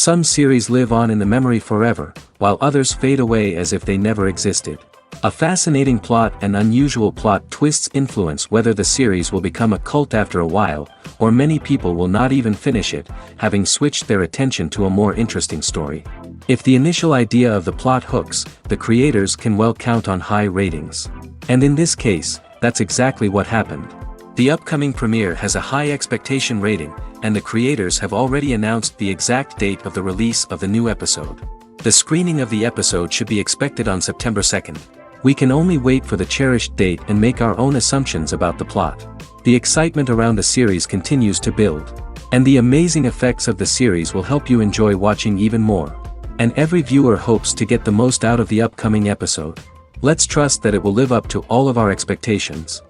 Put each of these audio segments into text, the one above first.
Some series live on in the memory forever, while others fade away as if they never existed. A fascinating plot and unusual plot twists influence whether the series will become a cult after a while, or many people will not even finish it, having switched their attention to a more interesting story. If the initial idea of the plot hooks, the creators can well count on high ratings. And in this case, that's exactly what happened. The upcoming premiere has a high expectation rating, and the creators have already announced the exact date of the release of the new episode. The screening of the episode should be expected on September 2nd. We can only wait for the cherished date and make our own assumptions about the plot. The excitement around the series continues to build. And the amazing effects of the series will help you enjoy watching even more. And every viewer hopes to get the most out of the upcoming episode. Let's trust that it will live up to all of our expectations.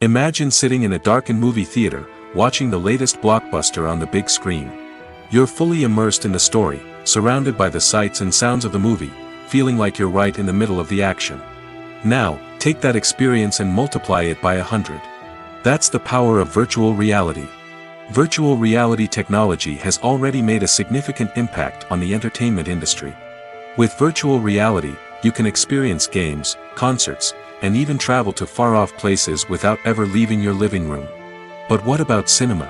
Imagine sitting in a darkened movie theater, watching the latest blockbuster on the big screen. You're fully immersed in the story, surrounded by the sights and sounds of the movie, feeling like you're right in the middle of the action. Now, take that experience and multiply it by 100. That's the power of virtual reality. Virtual reality technology has already made a significant impact on the entertainment industry. With virtual reality, you can experience games, concerts, and even travel to far-off places without ever leaving your living room. But what about cinema?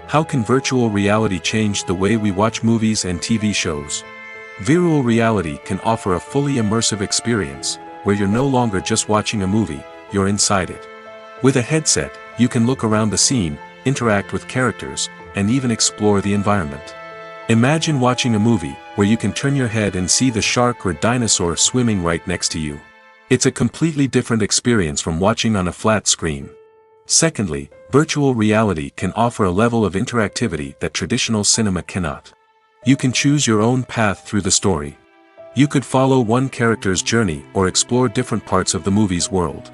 How can virtual reality change the way we watch movies and TV shows? Virtual reality can offer a fully immersive experience, where you're no longer just watching a movie, you're inside it. With a headset, you can look around the scene, interact with characters, and even explore the environment. Imagine watching a movie, where you can turn your head and see the shark or dinosaur swimming right next to you. It's a completely different experience from watching on a flat screen. Secondly, virtual reality can offer a level of interactivity that traditional cinema cannot. You can choose your own path through the story. You could follow one character's journey or explore different parts of the movie's world.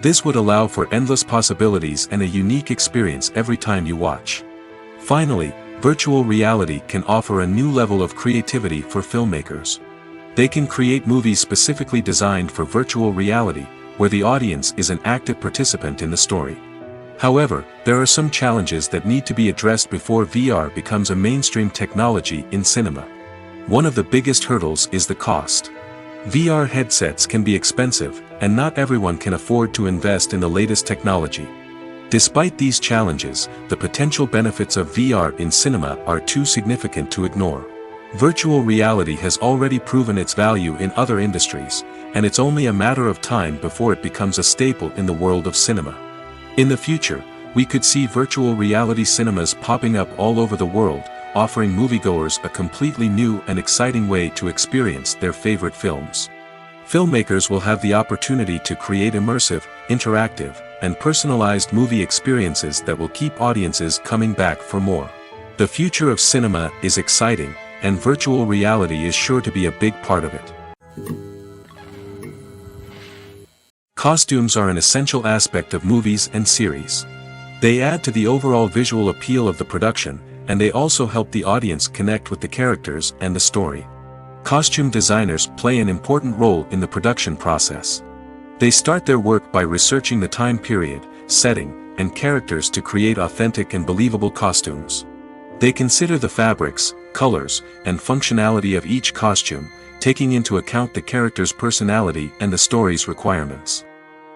This would allow for endless possibilities and a unique experience every time you watch. Finally, virtual reality can offer a new level of creativity for filmmakers. They can create movies specifically designed for virtual reality, where the audience is an active participant in the story. However, there are some challenges that need to be addressed before VR becomes a mainstream technology in cinema. One of the biggest hurdles is the cost. VR headsets can be expensive, and not everyone can afford to invest in the latest technology. Despite these challenges, the potential benefits of VR in cinema are too significant to ignore. Virtual reality has already proven its value in other industries, and it's only a matter of time before it becomes a staple in the world of cinema. In the future, we could see virtual reality cinemas popping up all over the world, offering moviegoers a completely new and exciting way to experience their favorite films. Filmmakers will have the opportunity to create immersive, interactive, and personalized movie experiences that will keep audiences coming back for more. The future of cinema is exciting, and virtual reality is sure to be a big part of it. Costumes are an essential aspect of movies and series. They add to the overall visual appeal of the production, and they also help the audience connect with the characters and the story. Costume designers play an important role in the production process. They start their work by researching the time period, setting, and characters to create authentic and believable costumes. They consider the fabrics, colors, and functionality of each costume, taking into account the character's personality and the story's requirements.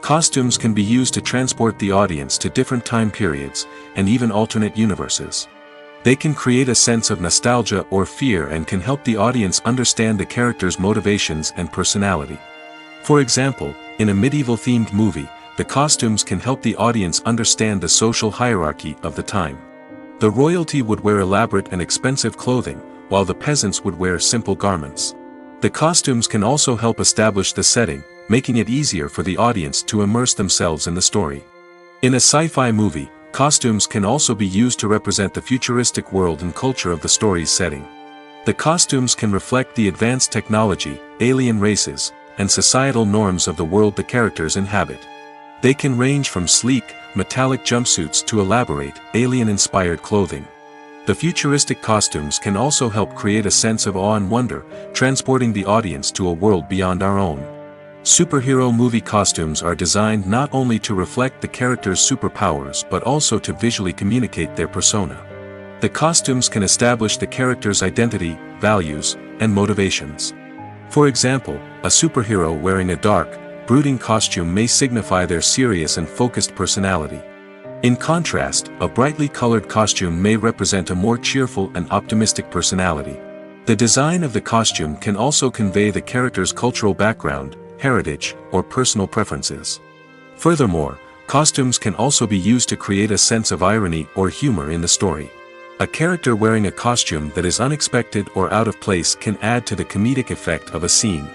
Costumes can be used to transport the audience to different time periods, and even alternate universes. They can create a sense of nostalgia or fear and can help the audience understand the character's motivations and personality. For example, in a medieval-themed movie, the costumes can help the audience understand the social hierarchy of the time. The royalty would wear elaborate and expensive clothing, while the peasants would wear simple garments. The costumes can also help establish the setting, making it easier for the audience to immerse themselves in the story. In a sci-fi movie, costumes can also be used to represent the futuristic world and culture of the story's setting. The costumes can reflect the advanced technology, alien races, and societal norms of the world the characters inhabit. They can range from sleek, metallic jumpsuits to elaborate, alien-inspired clothing. The futuristic costumes can also help create a sense of awe and wonder, transporting the audience to a world beyond our own. Superhero movie costumes are designed not only to reflect the character's superpowers but also to visually communicate their persona. The costumes can establish the character's identity, values, and motivations. For example, a superhero wearing a dark, brooding costume may signify their serious and focused personality. In contrast, a brightly colored costume may represent a more cheerful and optimistic personality. The design of the costume can also convey the character's cultural background, heritage, or personal preferences. Furthermore, costumes can also be used to create a sense of irony or humor in the story. A character wearing a costume that is unexpected or out of place can add to the comedic effect of a scene.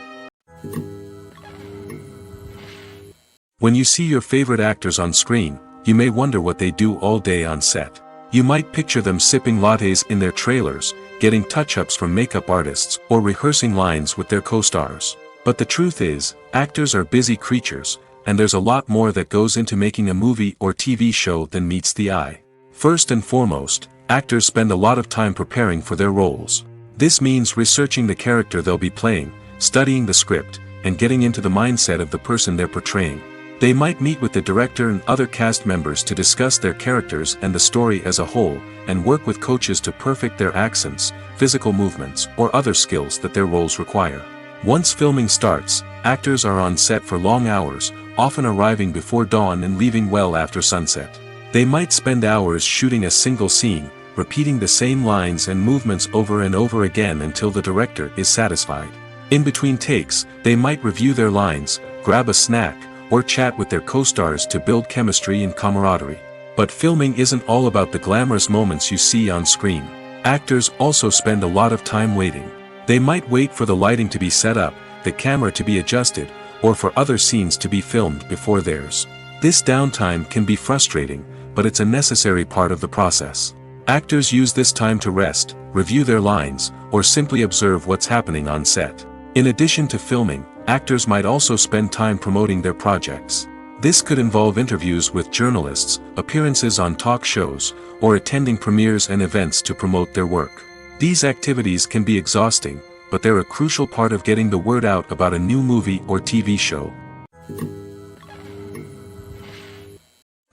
When you see your favorite actors on screen, you may wonder what they do all day on set. You might picture them sipping lattes in their trailers, getting touch-ups from makeup artists, or rehearsing lines with their co-stars. But the truth is, actors are busy creatures, and there's a lot more that goes into making a movie or TV show than meets the eye. First and foremost, actors spend a lot of time preparing for their roles. This means researching the character they'll be playing, studying the script, and getting into the mindset of the person they're portraying. They might meet with the director and other cast members to discuss their characters and the story as a whole, and work with coaches to perfect their accents, physical movements, or other skills that their roles require. Once filming starts, actors are on set for long hours, often arriving before dawn and leaving well after sunset. They might spend hours shooting a single scene, repeating the same lines and movements over and over again until the director is satisfied. In between takes, they might review their lines, grab a snack, or chat with their co-stars to build chemistry and camaraderie. But filming isn't all about the glamorous moments you see on screen. Actors also spend a lot of time waiting. They might wait for the lighting to be set up, the camera to be adjusted, or for other scenes to be filmed before theirs. This downtime can be frustrating, but it's a necessary part of the process. Actors use this time to rest, review their lines, or simply observe what's happening on set. In addition to filming, actors might also spend time promoting their projects. This could involve interviews with journalists, appearances on talk shows, or attending premieres and events to promote their work. These activities can be exhausting, but they're a crucial part of getting the word out about a new movie or TV show.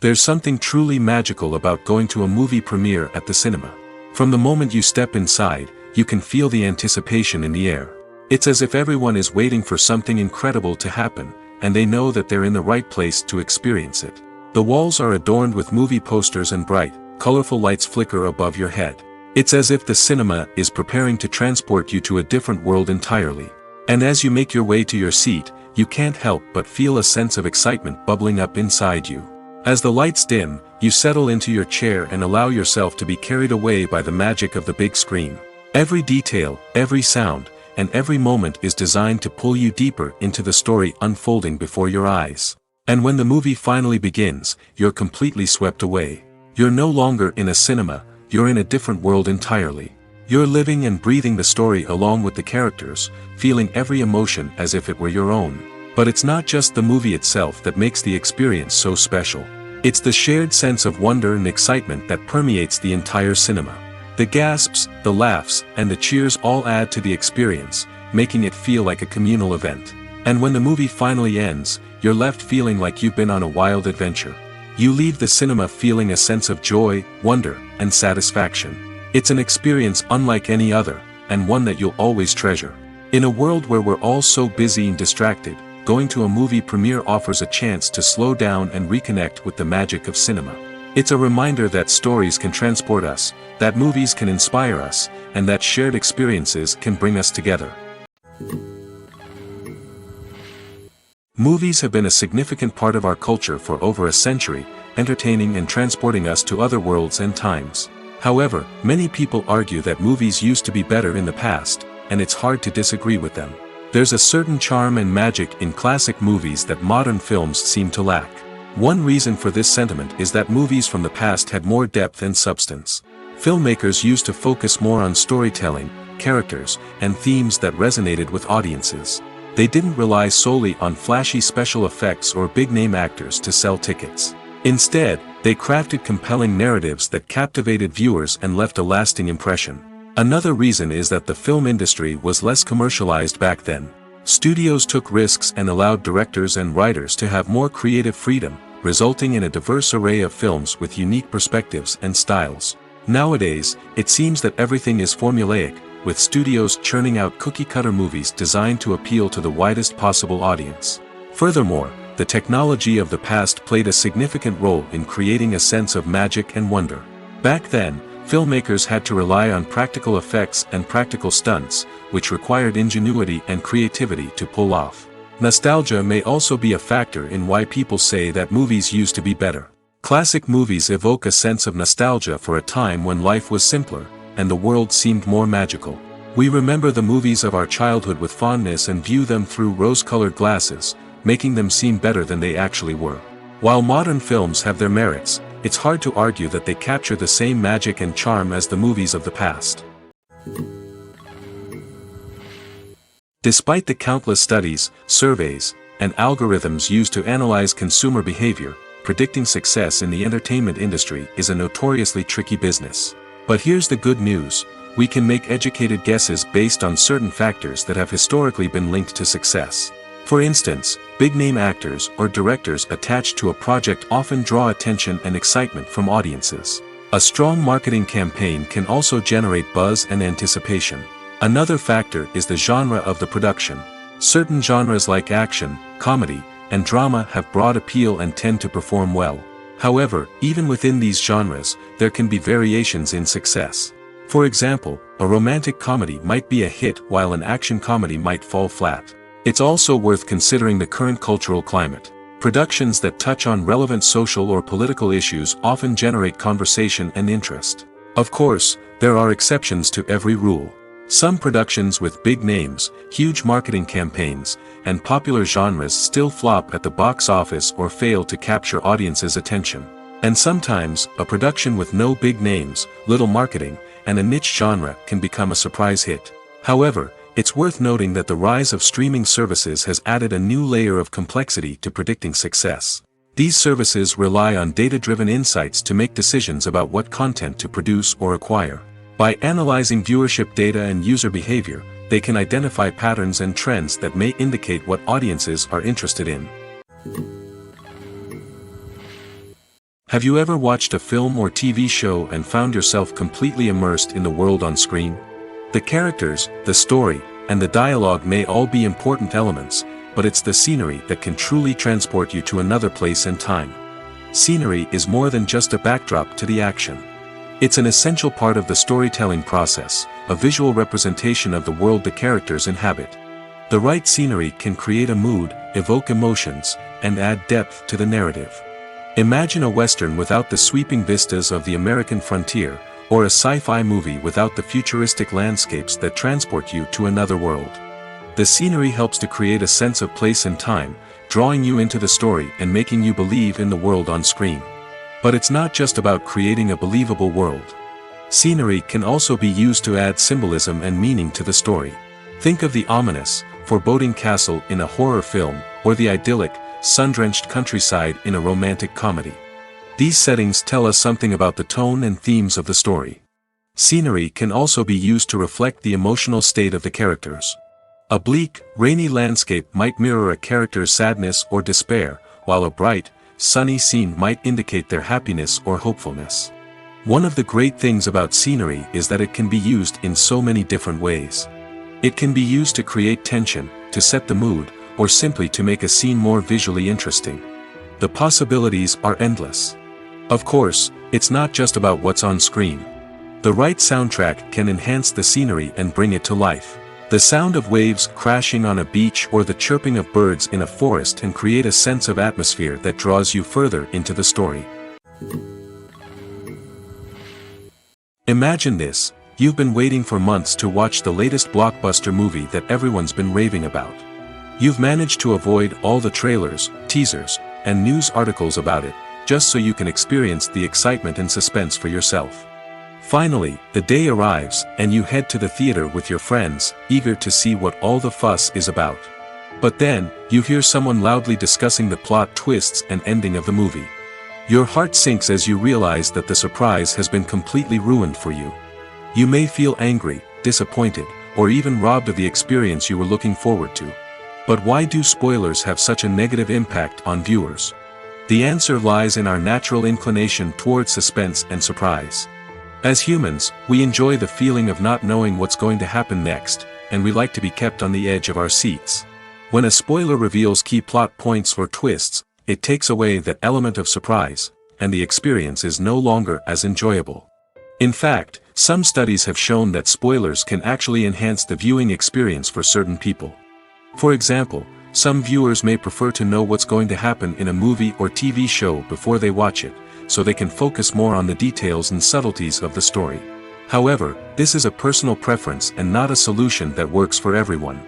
There's something truly magical about going to a movie premiere at the cinema. From the moment you step inside, you can feel the anticipation in the air. It's as if everyone is waiting for something incredible to happen, and they know that they're in the right place to experience it. The walls are adorned with movie posters and bright, colorful lights flicker above your head. It's as if the cinema is preparing to transport you to a different world entirely. And as you make your way to your seat, you can't help but feel a sense of excitement bubbling up inside you. As the lights dim, you settle into your chair and allow yourself to be carried away by the magic of the big screen. Every detail, every sound, and every moment is designed to pull you deeper into the story unfolding before your eyes. And when the movie finally begins, you're completely swept away. You're no longer in a cinema, you're in a different world entirely. You're living and breathing the story along with the characters, feeling every emotion as if it were your own. But it's not just the movie itself that makes the experience so special. It's the shared sense of wonder and excitement that permeates the entire cinema. The gasps, the laughs, and the cheers all add to the experience, making it feel like a communal event. And when the movie finally ends, you're left feeling like you've been on a wild adventure. You leave the cinema feeling a sense of joy, wonder, and satisfaction. It's an experience unlike any other, and one that you'll always treasure. In a world where we're all so busy and distracted, going to a movie premiere offers a chance to slow down and reconnect with the magic of cinema. It's a reminder that stories can transport us, that movies can inspire us, and that shared experiences can bring us together. Movies have been a significant part of our culture for over a century, entertaining and transporting us to other worlds and times. However, many people argue that movies used to be better in the past, and it's hard to disagree with them. There's a certain charm and magic in classic movies that modern films seem to lack. One reason for this sentiment is that movies from the past had more depth and substance. Filmmakers used to focus more on storytelling, characters, and themes that resonated with audiences. They didn't rely solely on flashy special effects or big-name actors to sell tickets. Instead, they crafted compelling narratives that captivated viewers and left a lasting impression. Another reason is that the film industry was less commercialized back then. Studios took risks and allowed directors and writers to have more creative freedom, resulting in a diverse array of films with unique perspectives and styles. Nowadays, it seems that everything is formulaic, with studios churning out cookie-cutter movies designed to appeal to the widest possible audience. Furthermore, the technology of the past played a significant role in creating a sense of magic and wonder. Back then, filmmakers had to rely on practical effects and practical stunts, which required ingenuity and creativity to pull off. Nostalgia may also be a factor in why people say that movies used to be better. Classic movies evoke a sense of nostalgia for a time when life was simpler, and the world seemed more magical. We remember the movies of our childhood with fondness and view them through rose-colored glasses, making them seem better than they actually were. While modern films have their merits, it's hard to argue that they capture the same magic and charm as the movies of the past. Despite the countless studies, surveys, and algorithms used to analyze consumer behavior, predicting success in the entertainment industry is a notoriously tricky business. But here's the good news: we can make educated guesses based on certain factors that have historically been linked to success. For instance, big-name actors or directors attached to a project often draw attention and excitement from audiences. A strong marketing campaign can also generate buzz and anticipation. Another factor is the genre of the production. Certain genres like action, comedy, and drama have broad appeal and tend to perform well. However, even within these genres, there can be variations in success. For example, a romantic comedy might be a hit while an action comedy might fall flat. It's also worth considering the current cultural climate. Productions that touch on relevant social or political issues often generate conversation and interest. Of course, there are exceptions to every rule. Some productions with big names, huge marketing campaigns, and popular genres still flop at the box office or fail to capture audiences' attention. And sometimes, a production with no big names, little marketing, and a niche genre can become a surprise hit. However, it's worth noting that the rise of streaming services has added a new layer of complexity to predicting success. These services rely on data-driven insights to make decisions about what content to produce or acquire. By analyzing viewership data and user behavior, they can identify patterns and trends that may indicate what audiences are interested in. Have you ever watched a film or TV show and found yourself completely immersed in the world on screen? The characters, the story, and the dialogue may all be important elements, but it's the scenery that can truly transport you to another place and time. Scenery is more than just a backdrop to the action. It's an essential part of the storytelling process, a visual representation of the world the characters inhabit. The right scenery can create a mood, evoke emotions, and add depth to the narrative. Imagine a Western without the sweeping vistas of the American frontier, or a sci-fi movie without the futuristic landscapes that transport you to another world. The scenery helps to create a sense of place and time, drawing you into the story and making you believe in the world on screen. But it's not just about creating a believable world. Scenery can also be used to add symbolism and meaning to the story. Think of the ominous, foreboding castle in a horror film, or the idyllic, sun-drenched countryside in a romantic comedy. These settings tell us something about the tone and themes of the story. Scenery can also be used to reflect the emotional state of the characters. A bleak, rainy landscape might mirror a character's sadness or despair, while a bright, sunny scene might indicate their happiness or hopefulness. One of the great things about scenery is that it can be used in so many different ways. It can be used to create tension, to set the mood, or simply to make a scene more visually interesting. The possibilities are endless. Of course, it's not just about what's on screen. The right soundtrack can enhance the scenery and bring it to life. The sound of waves crashing on a beach or the chirping of birds in a forest can create a sense of atmosphere that draws you further into the story. Imagine this: you've been waiting for months to watch the latest blockbuster movie that everyone's been raving about. You've managed to avoid all the trailers, teasers, and news articles about it, just so you can experience the excitement and suspense for yourself. Finally, the day arrives, and you head to the theater with your friends, eager to see what all the fuss is about. But then, you hear someone loudly discussing the plot twists and ending of the movie. Your heart sinks as you realize that the surprise has been completely ruined for you. You may feel angry, disappointed, or even robbed of the experience you were looking forward to. But why do spoilers have such a negative impact on viewers? The answer lies in our natural inclination towards suspense and surprise. As humans, we enjoy the feeling of not knowing what's going to happen next, and we like to be kept on the edge of our seats. When a spoiler reveals key plot points or twists, it takes away that element of surprise, and the experience is no longer as enjoyable. In fact, some studies have shown that spoilers can actually enhance the viewing experience for certain people. For example, some viewers may prefer to know what's going to happen in a movie or TV show before they watch it, so they can focus more on the details and subtleties of the story. However, this is a personal preference and not a solution that works for everyone.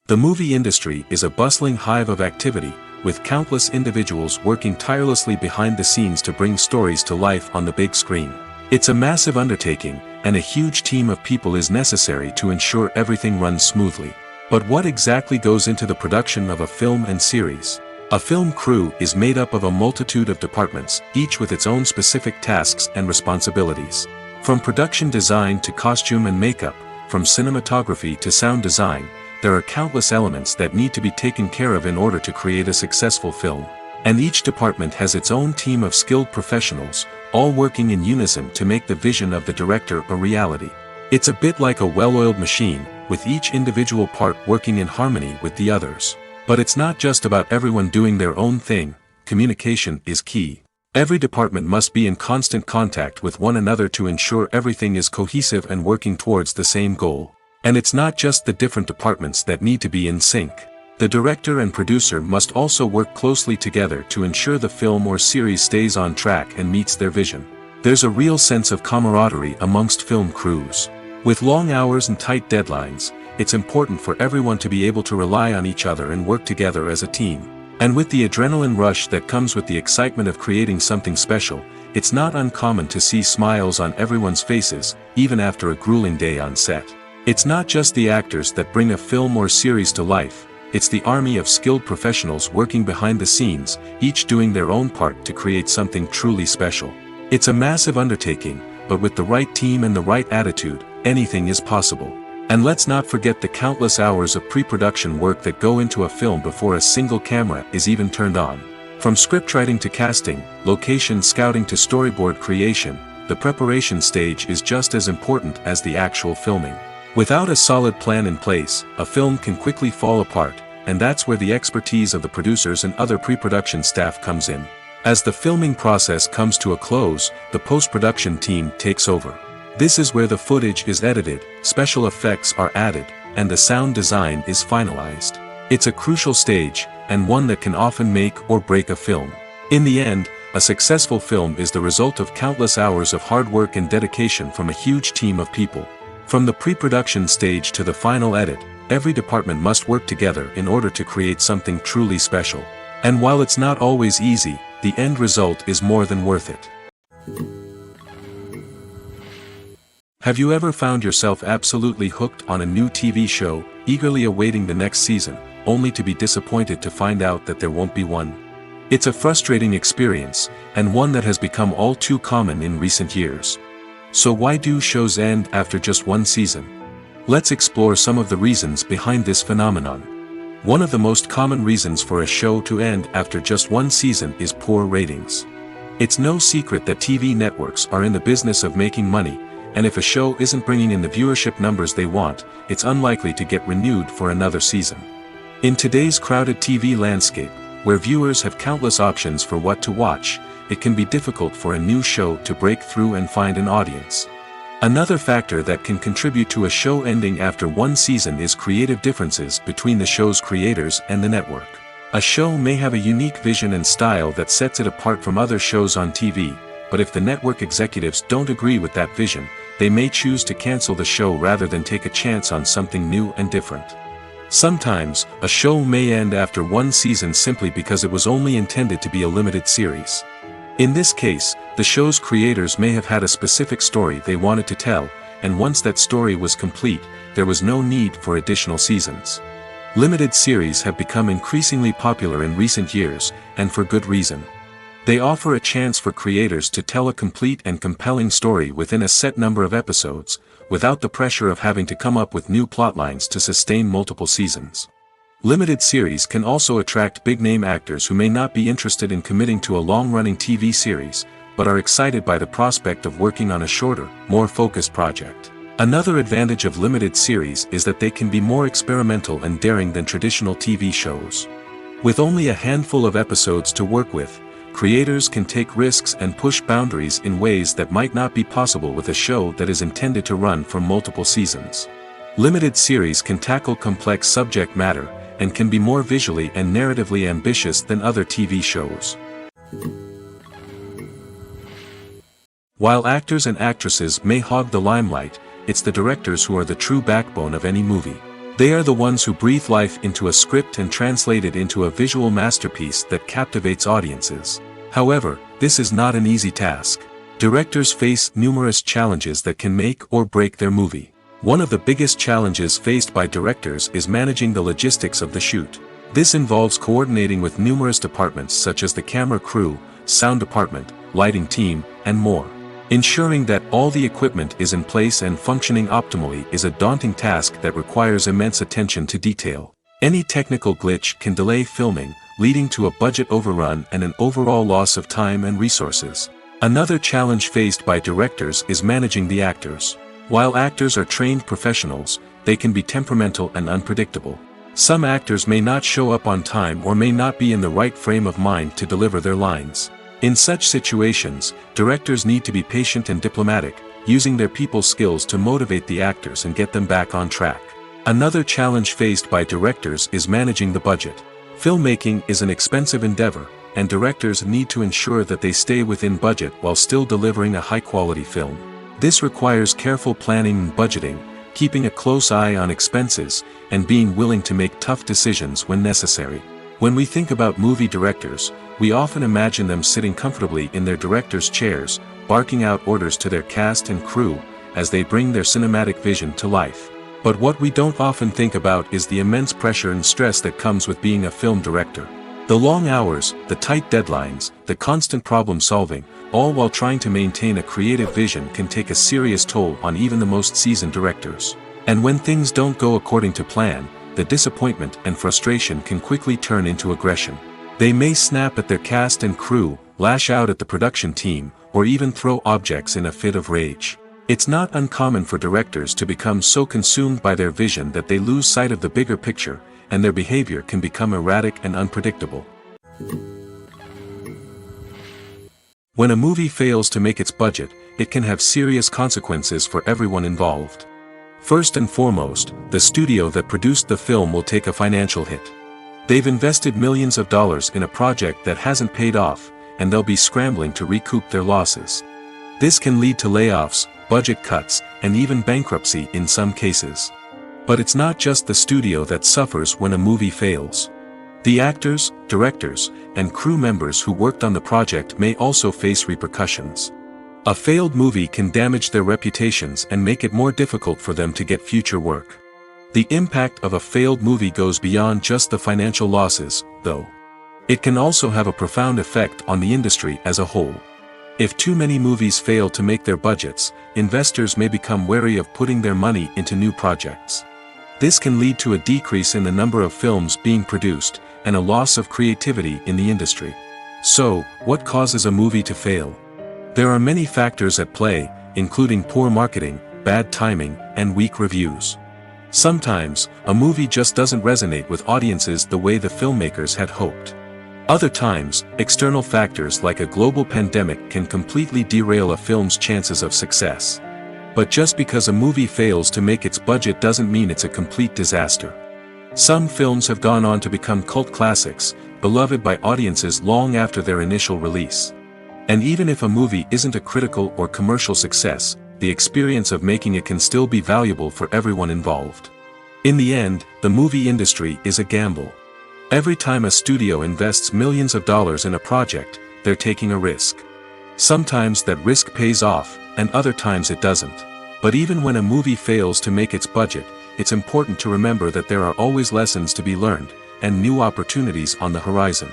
The movie industry is a bustling hive of activity, with countless individuals working tirelessly behind the scenes to bring stories to life on the big screen. It's a massive undertaking, and a huge team of people is necessary to ensure everything runs smoothly. But what exactly goes into the production of a film and series? A film crew is made up of a multitude of departments, each with its own specific tasks and responsibilities. From production design to costume and makeup, from cinematography to sound design, there are countless elements that need to be taken care of in order to create a successful film. And each department has its own team of skilled professionals, all working in unison to make the vision of the director a reality. It's a bit like a well-oiled machine, with each individual part working in harmony with the others. But it's not just about everyone doing their own thing. Communication is key. Every department must be in constant contact with one another to ensure everything is cohesive and working towards the same goal. And it's not just the different departments that need to be in sync. The director and producer must also work closely together to ensure the film or series stays on track and meets their vision. There's a real sense of camaraderie amongst film crews. With long hours and tight deadlines, it's important for everyone to be able to rely on each other and work together as a team. And with the adrenaline rush that comes with the excitement of creating something special, it's not uncommon to see smiles on everyone's faces, even after a grueling day on set. It's not just the actors that bring a film or series to life, it's the army of skilled professionals working behind the scenes, each doing their own part to create something truly special. It's a massive undertaking, but with the right team and the right attitude, anything is possible. And let's not forget the countless hours of pre-production work that go into a film before a single camera is even turned on. From scriptwriting to casting, location scouting to storyboard creation, the preparation stage is just as important as the actual filming. Without a solid plan in place, a film can quickly fall apart, and that's where the expertise of the producers and other pre-production staff comes in. As the filming process comes to a close, the post-production team takes over. This is where the footage is edited, special effects are added, and the sound design is finalized. It's a crucial stage, and one that can often make or break a film. In the end, a successful film is the result of countless hours of hard work and dedication from a huge team of people. From the pre-production stage to the final edit, every department must work together in order to create something truly special. And while it's not always easy, the end result is more than worth it. Have you ever found yourself absolutely hooked on a new TV show, eagerly awaiting the next season, only to be disappointed to find out that there won't be one? It's a frustrating experience, and one that has become all too common in recent years. So why do shows end after just one season? Let's explore some of the reasons behind this phenomenon. One of the most common reasons for a show to end after just one season is poor ratings. It's no secret that TV networks are in the business of making money, and if a show isn't bringing in the viewership numbers they want, it's unlikely to get renewed for another season. In today's crowded TV landscape, where viewers have countless options for what to watch, it can be difficult for a new show to break through and find an audience. Another factor that can contribute to a show ending after one season is creative differences between the show's creators and the network. A show may have a unique vision and style that sets it apart from other shows on TV, but if the network executives don't agree with that vision, they may choose to cancel the show rather than take a chance on something new and different. Sometimes, a show may end after one season simply because it was only intended to be a limited series. In this case, the show's creators may have had a specific story they wanted to tell, and once that story was complete, there was no need for additional seasons. Limited series have become increasingly popular in recent years, and for good reason. They offer a chance for creators to tell a complete and compelling story within a set number of episodes, without the pressure of having to come up with new plotlines to sustain multiple seasons. Limited series can also attract big-name actors who may not be interested in committing to a long-running TV series, but are excited by the prospect of working on a shorter, more focused project. Another advantage of limited series is that they can be more experimental and daring than traditional TV shows. With only a handful of episodes to work with, creators can take risks and push boundaries in ways that might not be possible with a show that is intended to run for multiple seasons. Limited series can tackle complex subject matter, and can be more visually and narratively ambitious than other TV shows. While actors and actresses may hog the limelight, it's the directors who are the true backbone of any movie. They are the ones who breathe life into a script and translate it into a visual masterpiece that captivates audiences. However, this is not an easy task. Directors face numerous challenges that can make or break their movie. One of the biggest challenges faced by directors is managing the logistics of the shoot. This involves coordinating with numerous departments such as the camera crew, sound department, lighting team, and more. Ensuring that all the equipment is in place and functioning optimally is a daunting task that requires immense attention to detail. Any technical glitch can delay filming, leading to a budget overrun and an overall loss of time and resources. Another challenge faced by directors is managing the actors. While actors are trained professionals, they can be temperamental and unpredictable. Some actors may not show up on time or may not be in the right frame of mind to deliver their lines. In such situations, directors need to be patient and diplomatic, using their people skills to motivate the actors and get them back on track. Another challenge faced by directors is managing the budget. Filmmaking is an expensive endeavor, and directors need to ensure that they stay within budget while still delivering a high-quality film. This requires careful planning and budgeting, keeping a close eye on expenses, and being willing to make tough decisions when necessary. When we think about movie directors, we often imagine them sitting comfortably in their director's chairs, barking out orders to their cast and crew, as they bring their cinematic vision to life. But what we don't often think about is the immense pressure and stress that comes with being a film director. The long hours, the tight deadlines, the constant problem solving, all while trying to maintain a creative vision can take a serious toll on even the most seasoned directors. And when things don't go according to plan, the disappointment and frustration can quickly turn into aggression. They may snap at their cast and crew, lash out at the production team, or even throw objects in a fit of rage. It's not uncommon for directors to become so consumed by their vision that they lose sight of the bigger picture, and their behavior can become erratic and unpredictable. When a movie fails to make its budget, it can have serious consequences for everyone involved. First and foremost, the studio that produced the film will take a financial hit. They've invested millions of dollars in a project that hasn't paid off, and they'll be scrambling to recoup their losses. This can lead to layoffs, budget cuts, and even bankruptcy in some cases. But it's not just the studio that suffers when a movie fails. The actors, directors, and crew members who worked on the project may also face repercussions. A failed movie can damage their reputations and make it more difficult for them to get future work. The impact of a failed movie goes beyond just the financial losses, though. It can also have a profound effect on the industry as a whole. If too many movies fail to make their budgets, investors may become wary of putting their money into new projects. This can lead to a decrease in the number of films being produced, and a loss of creativity in the industry. So, what causes a movie to fail? There are many factors at play, including poor marketing, bad timing, and weak reviews. Sometimes, a movie just doesn't resonate with audiences the way the filmmakers had hoped. Other times, external factors like a global pandemic can completely derail a film's chances of success. But just because a movie fails to make its budget doesn't mean it's a complete disaster. Some films have gone on to become cult classics, beloved by audiences long after their initial release. And even if a movie isn't a critical or commercial success, the experience of making it can still be valuable for everyone involved. In the end, the movie industry is a gamble. Every time a studio invests millions of dollars in a project, they're taking a risk. Sometimes that risk pays off, and other times it doesn't. But even when a movie fails to make its budget, it's important to remember that there are always lessons to be learned, and new opportunities on the horizon.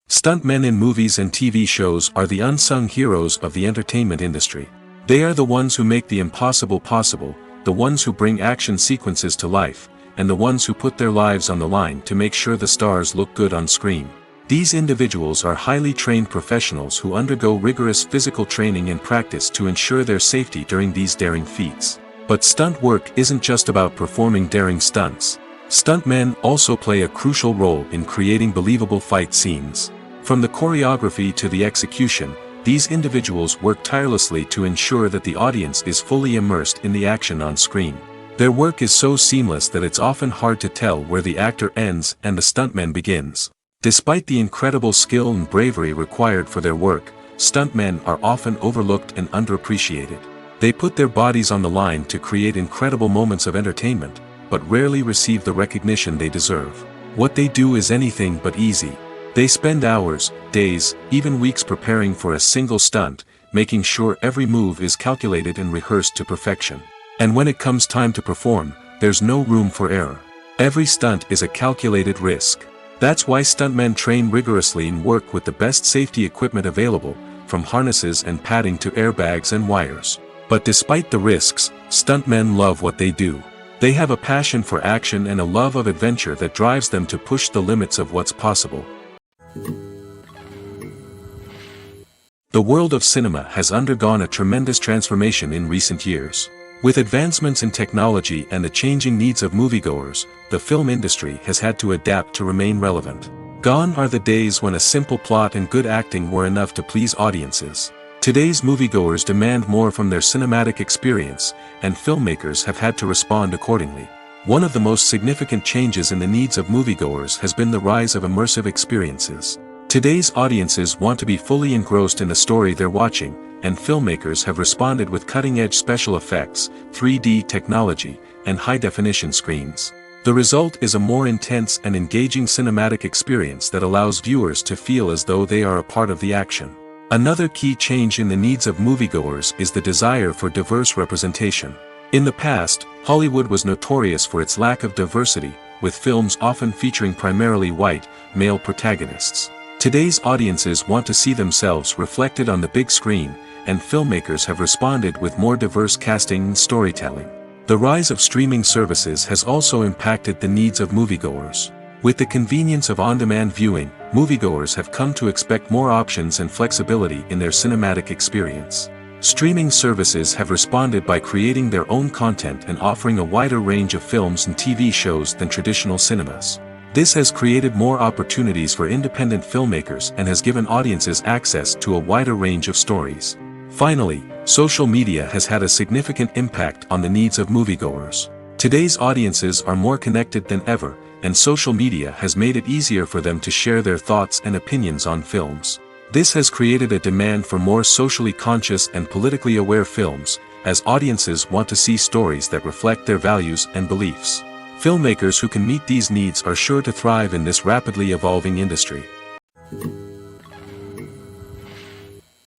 Stuntmen in movies and TV shows are the unsung heroes of the entertainment industry. They are the ones who make the impossible possible, the ones who bring action sequences to life, and the ones who put their lives on the line to make sure the stars look good on screen. These individuals are highly trained professionals who undergo rigorous physical training and practice to ensure their safety during these daring feats. But stunt work isn't just about performing daring stunts. Stuntmen also play a crucial role in creating believable fight scenes. From the choreography to the execution, these individuals work tirelessly to ensure that the audience is fully immersed in the action on screen. Their work is so seamless that it's often hard to tell where the actor ends and the stuntman begins. Despite the incredible skill and bravery required for their work, stuntmen are often overlooked and underappreciated. They put their bodies on the line to create incredible moments of entertainment, but rarely receive the recognition they deserve. What they do is anything but easy. They spend hours, days, even weeks preparing for a single stunt, making sure every move is calculated and rehearsed to perfection. And when it comes time to perform, there's no room for error. Every stunt is a calculated risk. That's why stuntmen train rigorously and work with the best safety equipment available, from harnesses and padding to airbags and wires. But despite the risks, stuntmen love what they do. They have a passion for action and a love of adventure that drives them to push the limits of what's possible. The world of cinema has undergone a tremendous transformation in recent years. With advancements in technology and the changing needs of moviegoers, the film industry has had to adapt to remain relevant. Gone are the days when a simple plot and good acting were enough to please audiences. Today's moviegoers demand more from their cinematic experience, and filmmakers have had to respond accordingly. One of the most significant changes in the needs of moviegoers has been the rise of immersive experiences. Today's audiences want to be fully engrossed in the story they're watching, and filmmakers have responded with cutting-edge special effects, 3D technology, and high-definition screens. The result is a more intense and engaging cinematic experience that allows viewers to feel as though they are a part of the action. Another key change in the needs of moviegoers is the desire for diverse representation. In the past, Hollywood was notorious for its lack of diversity, with films often featuring primarily white, male protagonists. Today's audiences want to see themselves reflected on the big screen, and filmmakers have responded with more diverse casting and storytelling. The rise of streaming services has also impacted the needs of moviegoers. With the convenience of on-demand viewing, moviegoers have come to expect more options and flexibility in their cinematic experience. Streaming services have responded by creating their own content and offering a wider range of films and TV shows than traditional cinemas. This has created more opportunities for independent filmmakers and has given audiences access to a wider range of stories. Finally, social media has had a significant impact on the needs of moviegoers. Today's audiences are more connected than ever, and social media has made it easier for them to share their thoughts and opinions on films. This has created a demand for more socially conscious and politically aware films, as audiences want to see stories that reflect their values and beliefs. Filmmakers who can meet these needs are sure to thrive in this rapidly evolving industry.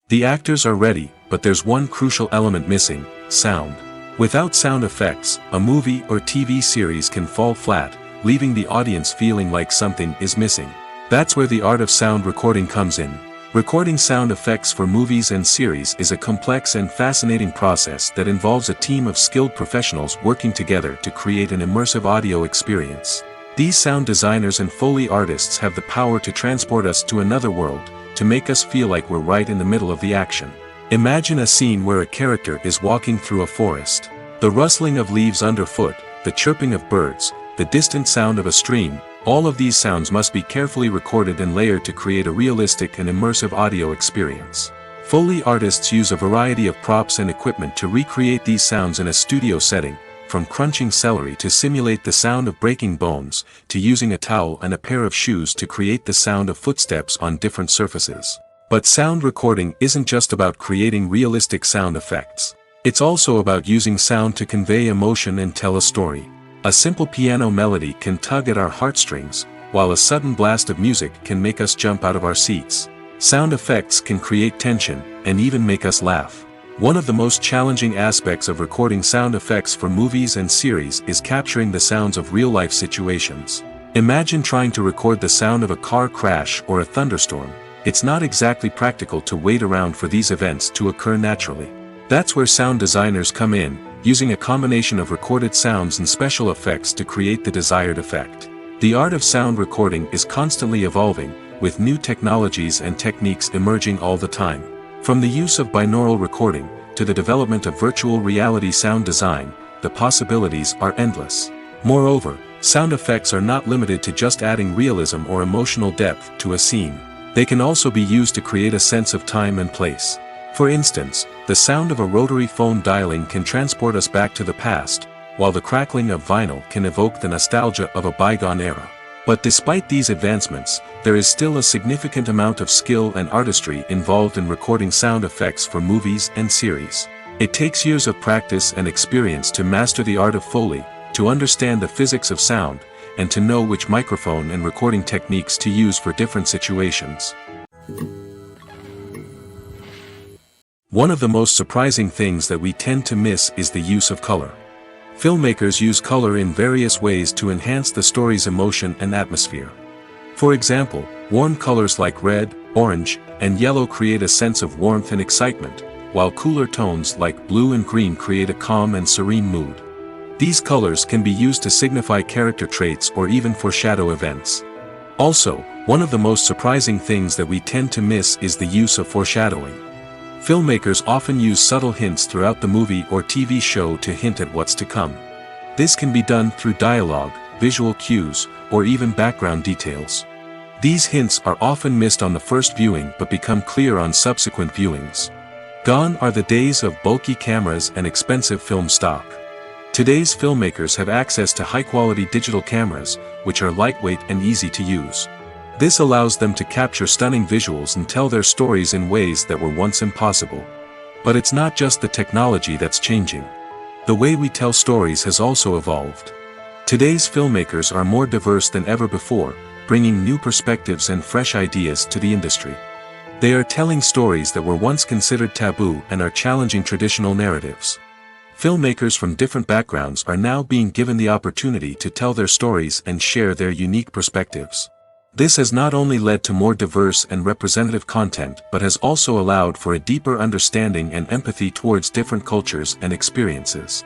The actors are ready, but there's one crucial element missing: sound. Without sound effects, a movie or TV series can fall flat, leaving the audience feeling like something is missing. That's where the art of sound recording comes in. Recording sound effects for movies and series is a complex and fascinating process that involves a team of skilled professionals working together to create an immersive audio experience. These sound designers and Foley artists have the power to transport us to another world, to make us feel like we're right in the middle of the action. Imagine a scene where a character is walking through a forest. The rustling of leaves underfoot, the chirping of birds, the distant sound of a stream, all of these sounds must be carefully recorded and layered to create a realistic and immersive audio experience. Foley artists use a variety of props and equipment to recreate these sounds in a studio setting, from crunching celery to simulate the sound of breaking bones, to using a towel and a pair of shoes to create the sound of footsteps on different surfaces. But sound recording isn't just about creating realistic sound effects. It's also about using sound to convey emotion and tell a story. A simple piano melody can tug at our heartstrings, while a sudden blast of music can make us jump out of our seats. Sound effects can create tension, and even make us laugh. One of the most challenging aspects of recording sound effects for movies and series is capturing the sounds of real-life situations. Imagine trying to record the sound of a car crash or a thunderstorm. It's not exactly practical to wait around for these events to occur naturally. That's where sound designers come in, using a combination of recorded sounds and special effects to create the desired effect. The art of sound recording is constantly evolving, with new technologies and techniques emerging all the time. From the use of binaural recording, to the development of virtual reality sound design, the possibilities are endless. Moreover, sound effects are not limited to just adding realism or emotional depth to a scene. They can also be used to create a sense of time and place. For instance, the sound of a rotary phone dialing can transport us back to the past, while the crackling of vinyl can evoke the nostalgia of a bygone era. But despite these advancements, there is still a significant amount of skill and artistry involved in recording sound effects for movies and series. It takes years of practice and experience to master the art of Foley, to understand the physics of sound, and to know which microphone and recording techniques to use for different situations. One of the most surprising things that we tend to miss is the use of color. Filmmakers use color in various ways to enhance the story's emotion and atmosphere. For example, warm colors like red, orange, and yellow create a sense of warmth and excitement, while cooler tones like blue and green create a calm and serene mood. These colors can be used to signify character traits or even foreshadow events. Also, one of the most surprising things that we tend to miss is the use of foreshadowing. Filmmakers often use subtle hints throughout the movie or TV show to hint at what's to come. This can be done through dialogue, visual cues, or even background details. These hints are often missed on the first viewing but become clear on subsequent viewings. Gone are the days of bulky cameras and expensive film stock. Today's filmmakers have access to high-quality digital cameras, which are lightweight and easy to use. This allows them to capture stunning visuals and tell their stories in ways that were once impossible. But it's not just the technology that's changing. The way we tell stories has also evolved. Today's filmmakers are more diverse than ever before, bringing new perspectives and fresh ideas to the industry. They are telling stories that were once considered taboo and are challenging traditional narratives. Filmmakers from different backgrounds are now being given the opportunity to tell their stories and share their unique perspectives. This has not only led to more diverse and representative content but has also allowed for a deeper understanding and empathy towards different cultures and experiences.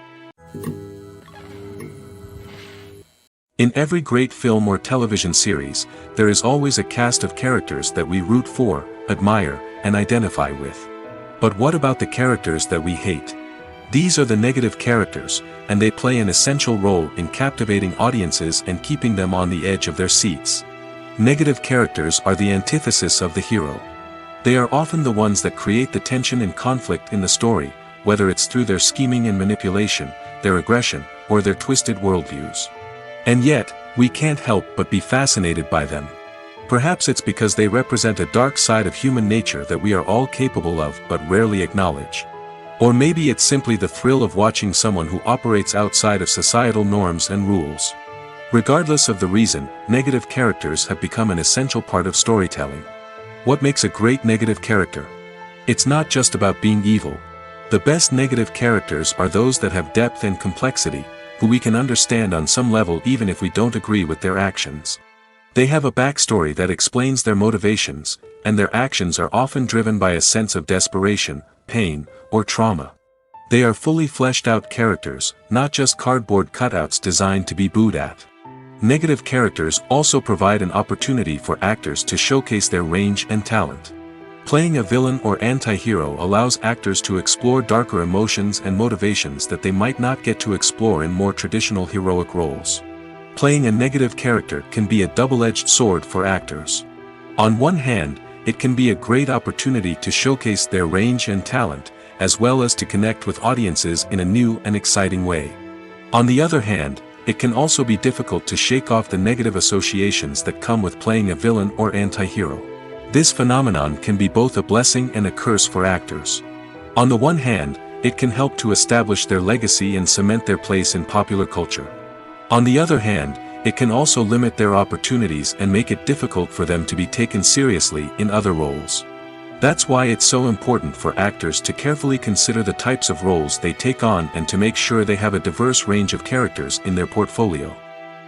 In every great film or television series, there is always a cast of characters that we root for, admire, and identify with. But what about the characters that we hate? These are the negative characters, and they play an essential role in captivating audiences and keeping them on the edge of their seats. Negative characters are the antithesis of the hero. They are often the ones that create the tension and conflict in the story, whether it's through their scheming and manipulation, their aggression, or their twisted worldviews. And yet, we can't help but be fascinated by them. Perhaps it's because they represent a dark side of human nature that we are all capable of but rarely acknowledge. Or maybe it's simply the thrill of watching someone who operates outside of societal norms and rules. Regardless of the reason, negative characters have become an essential part of storytelling. What makes a great negative character? It's not just about being evil. The best negative characters are those that have depth and complexity, who we can understand on some level even if we don't agree with their actions. They have a backstory that explains their motivations, and their actions are often driven by a sense of desperation, pain, or trauma. They are fully fleshed out characters, not just cardboard cutouts designed to be booed at. Negative characters also provide an opportunity for actors to showcase their range and talent. Playing a villain or anti-hero allows actors to explore darker emotions and motivations that they might not get to explore in more traditional heroic roles. Playing a negative character can be a double-edged sword for actors. On one hand, it can be a great opportunity to showcase their range and talent, as well as to connect with audiences in a new and exciting way. On the other hand, it can also be difficult to shake off the negative associations that come with playing a villain or anti-hero. This phenomenon can be both a blessing and a curse for actors. On the one hand, it can help to establish their legacy and cement their place in popular culture. On the other hand, it can also limit their opportunities and make it difficult for them to be taken seriously in other roles. That's why it's so important for actors to carefully consider the types of roles they take on and to make sure they have a diverse range of characters in their portfolio.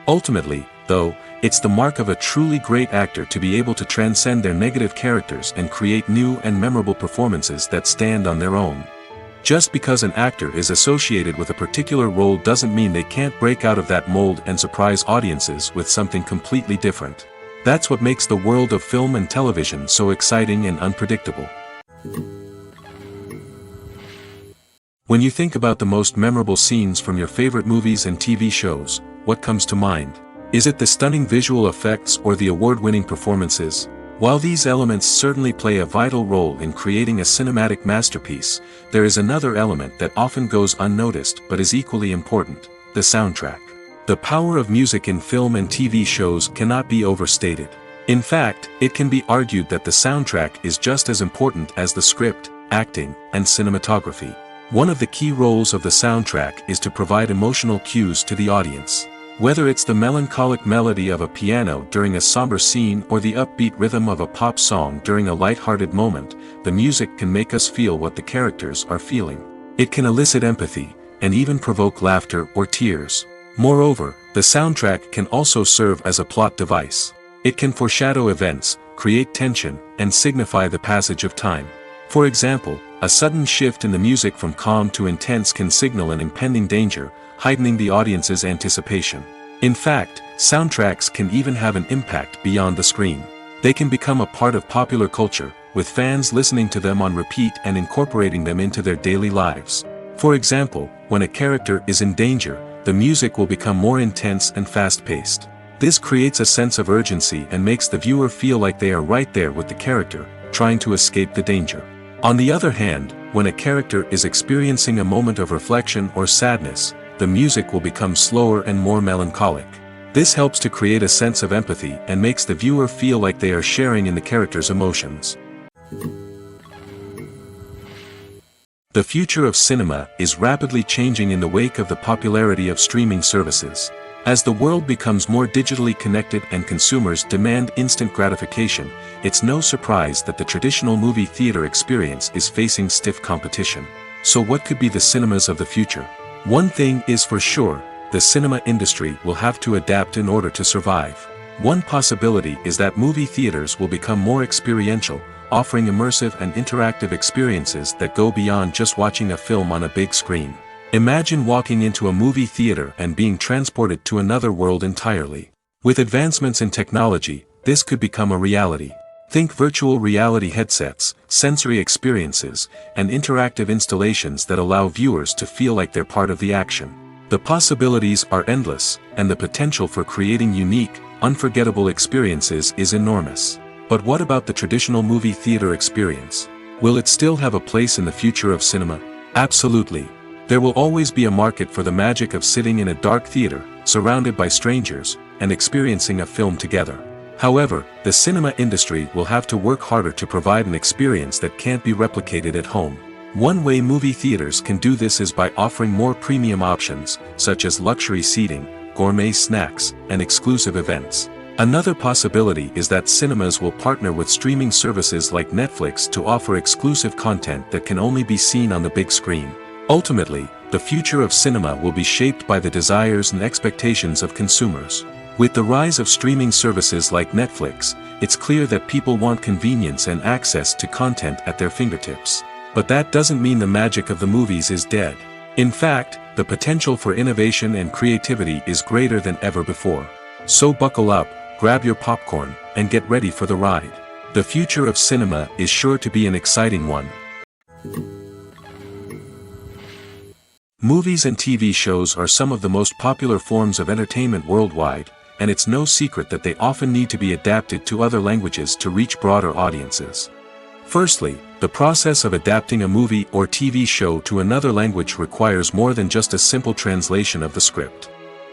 Ultimately, though, it's the mark of a truly great actor to be able to transcend their negative characters and create new and memorable performances that stand on their own. Just because an actor is associated with a particular role doesn't mean they can't break out of that mold and surprise audiences with something completely different. That's what makes the world of film and television so exciting and unpredictable. When you think about the most memorable scenes from your favorite movies and TV shows, what comes to mind? Is it the stunning visual effects or the award-winning performances? While these elements certainly play a vital role in creating a cinematic masterpiece, there is another element that often goes unnoticed but is equally important: the soundtrack. The power of music in film and TV shows cannot be overstated. In fact, it can be argued that the soundtrack is just as important as the script, acting, and cinematography. One of the key roles of the soundtrack is to provide emotional cues to the audience. Whether it's the melancholic melody of a piano during a somber scene or the upbeat rhythm of a pop song during a light-hearted moment, the music can make us feel what the characters are feeling. It can elicit empathy, and even provoke laughter or tears. Moreover, the soundtrack can also serve as a plot device. It can foreshadow events, create tension, and signify the passage of time. For example, a sudden shift in the music from calm to intense can signal an impending danger, heightening the audience's anticipation. In fact, soundtracks can even have an impact beyond the screen. They can become a part of popular culture, with fans listening to them on repeat and incorporating them into their daily lives. For example, when a character is in danger, the music will become more intense and fast-paced. This creates a sense of urgency and makes the viewer feel like they are right there with the character, trying to escape the danger. On the other hand, when a character is experiencing a moment of reflection or sadness, the music will become slower and more melancholic. This helps to create a sense of empathy and makes the viewer feel like they are sharing in the character's emotions. The future of cinema is rapidly changing in the wake of the popularity of streaming services. As the world becomes more digitally connected and consumers demand instant gratification, it's no surprise that the traditional movie theater experience is facing stiff competition. So what could be the cinemas of the future? One thing is for sure: the cinema industry will have to adapt in order to survive. One possibility is that movie theaters will become more experiential, offering immersive and interactive experiences that go beyond just watching a film on a big screen. Imagine walking into a movie theater and being transported to another world entirely. With advancements in technology, this could become a reality. Think virtual reality headsets, sensory experiences, and interactive installations that allow viewers to feel like they're part of the action. The possibilities are endless, and the potential for creating unique, unforgettable experiences is enormous. But what about the traditional movie theater experience? Will it still have a place in the future of cinema? Absolutely. There will always be a market for the magic of sitting in a dark theater, surrounded by strangers, and experiencing a film together. However, the cinema industry will have to work harder to provide an experience that can't be replicated at home. One way movie theaters can do this is by offering more premium options, such as luxury seating, gourmet snacks, and exclusive events. Another possibility is that cinemas will partner with streaming services like Netflix to offer exclusive content that can only be seen on the big screen. Ultimately, the future of cinema will be shaped by the desires and expectations of consumers. With the rise of streaming services like Netflix, it's clear that people want convenience and access to content at their fingertips. But that doesn't mean the magic of the movies is dead. In fact, the potential for innovation and creativity is greater than ever before. So buckle up, grab your popcorn, and get ready for the ride. The future of cinema is sure to be an exciting one. Movies and TV shows are some of the most popular forms of entertainment worldwide, and it's no secret that they often need to be adapted to other languages to reach broader audiences. Firstly, the process of adapting a movie or TV show to another language requires more than just a simple translation of the script.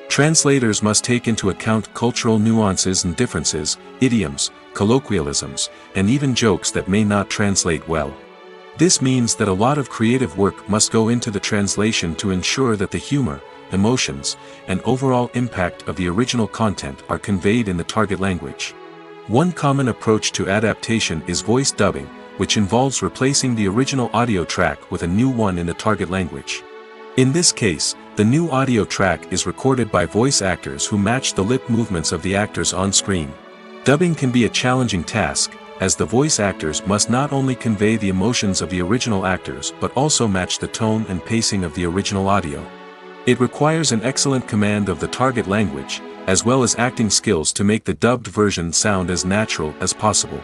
Translators must take into account cultural nuances and differences, idioms, colloquialisms, and even jokes that may not translate well. This means that a lot of creative work must go into the translation to ensure that the humor, emotions, and overall impact of the original content are conveyed in the target language. One common approach to adaptation is voice dubbing, which involves replacing the original audio track with a new one in the target language. In this case, the new audio track is recorded by voice actors who match the lip movements of the actors on screen. Dubbing can be a challenging task, as the voice actors must not only convey the emotions of the original actors but also match the tone and pacing of the original audio. It requires an excellent command of the target language, as well as acting skills to make the dubbed version sound as natural as possible.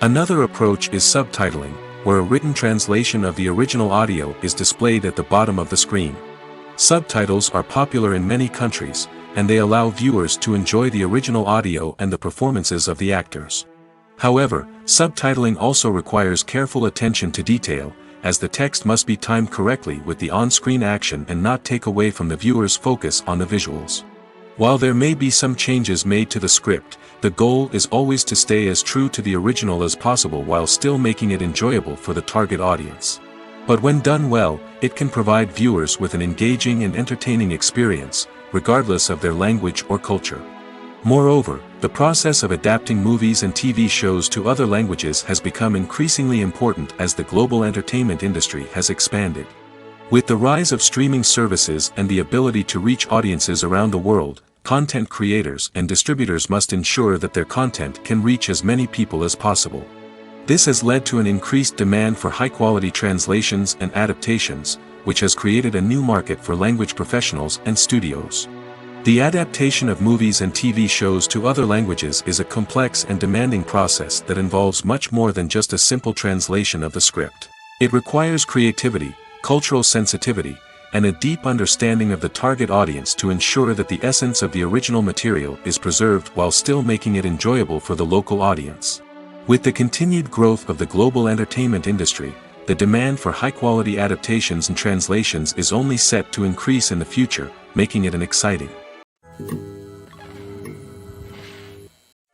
Another approach is subtitling, where a written translation of the original audio is displayed at the bottom of the screen. Subtitles are popular in many countries, and they allow viewers to enjoy the original audio and the performances of the actors. However, subtitling also requires careful attention to detail, as the text must be timed correctly with the on-screen action and not take away from the viewer's focus on the visuals. While there may be some changes made to the script, the goal is always to stay as true to the original as possible while still making it enjoyable for the target audience. But when done well, it can provide viewers with an engaging and entertaining experience, regardless of their language or culture. Moreover, the process of adapting movies and TV shows to other languages has become increasingly important as the global entertainment industry has expanded. With the rise of streaming services and the ability to reach audiences around the world, content creators and distributors must ensure that their content can reach as many people as possible. This has led to an increased demand for high-quality translations and adaptations, which has created a new market for language professionals and studios. The adaptation of movies and TV shows to other languages is a complex and demanding process that involves much more than just a simple translation of the script. It requires creativity, cultural sensitivity, and a deep understanding of the target audience to ensure that the essence of the original material is preserved while still making it enjoyable for the local audience. With the continued growth of the global entertainment industry, the demand for high-quality adaptations and translations is only set to increase in the future, making it an exciting.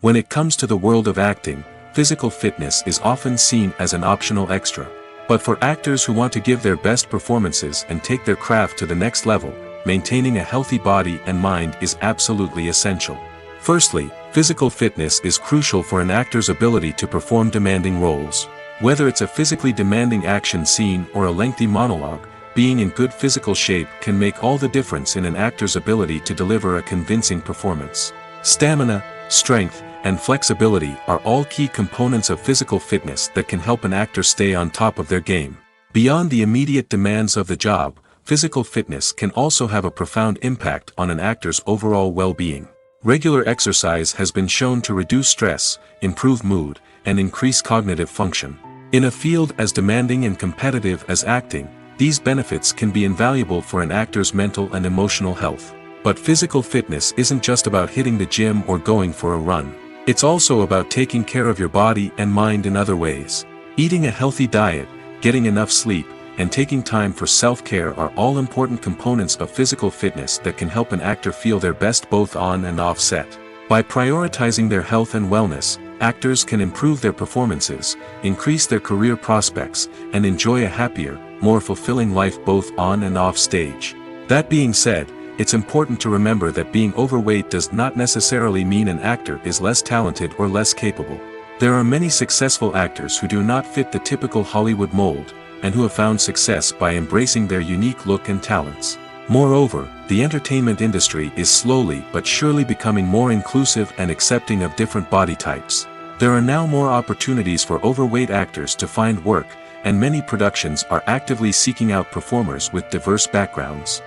When it comes to the world of acting, physical fitness is often seen as an optional extra. But for actors who want to give their best performances and take their craft to the next level, maintaining a healthy body and mind is absolutely essential. Firstly, physical fitness is crucial for an actor's ability to perform demanding roles. Whether it's a physically demanding action scene or a lengthy monologue, being in good physical shape can make all the difference in an actor's ability to deliver a convincing performance. Stamina, strength, and flexibility are all key components of physical fitness that can help an actor stay on top of their game. Beyond the immediate demands of the job, physical fitness can also have a profound impact on an actor's overall well-being. Regular exercise has been shown to reduce stress, improve mood, and increase cognitive function. In a field as demanding and competitive as acting, these benefits can be invaluable for an actor's mental and emotional health. But physical fitness isn't just about hitting the gym or going for a run. It's also about taking care of your body and mind in other ways. Eating a healthy diet, getting enough sleep, and taking time for self-care are all important components of physical fitness that can help an actor feel their best both on and off set. By prioritizing their health and wellness, actors can improve their performances, increase their career prospects, and enjoy a happier, more fulfilling life both on and off stage. That being said, it's important to remember that being overweight does not necessarily mean an actor is less talented or less capable. There are many successful actors who do not fit the typical Hollywood mold, and who have found success by embracing their unique look and talents. Moreover, the entertainment industry is slowly but surely becoming more inclusive and accepting of different body types. There are now more opportunities for overweight actors to find work, and many productions are actively seeking out performers with diverse backgrounds.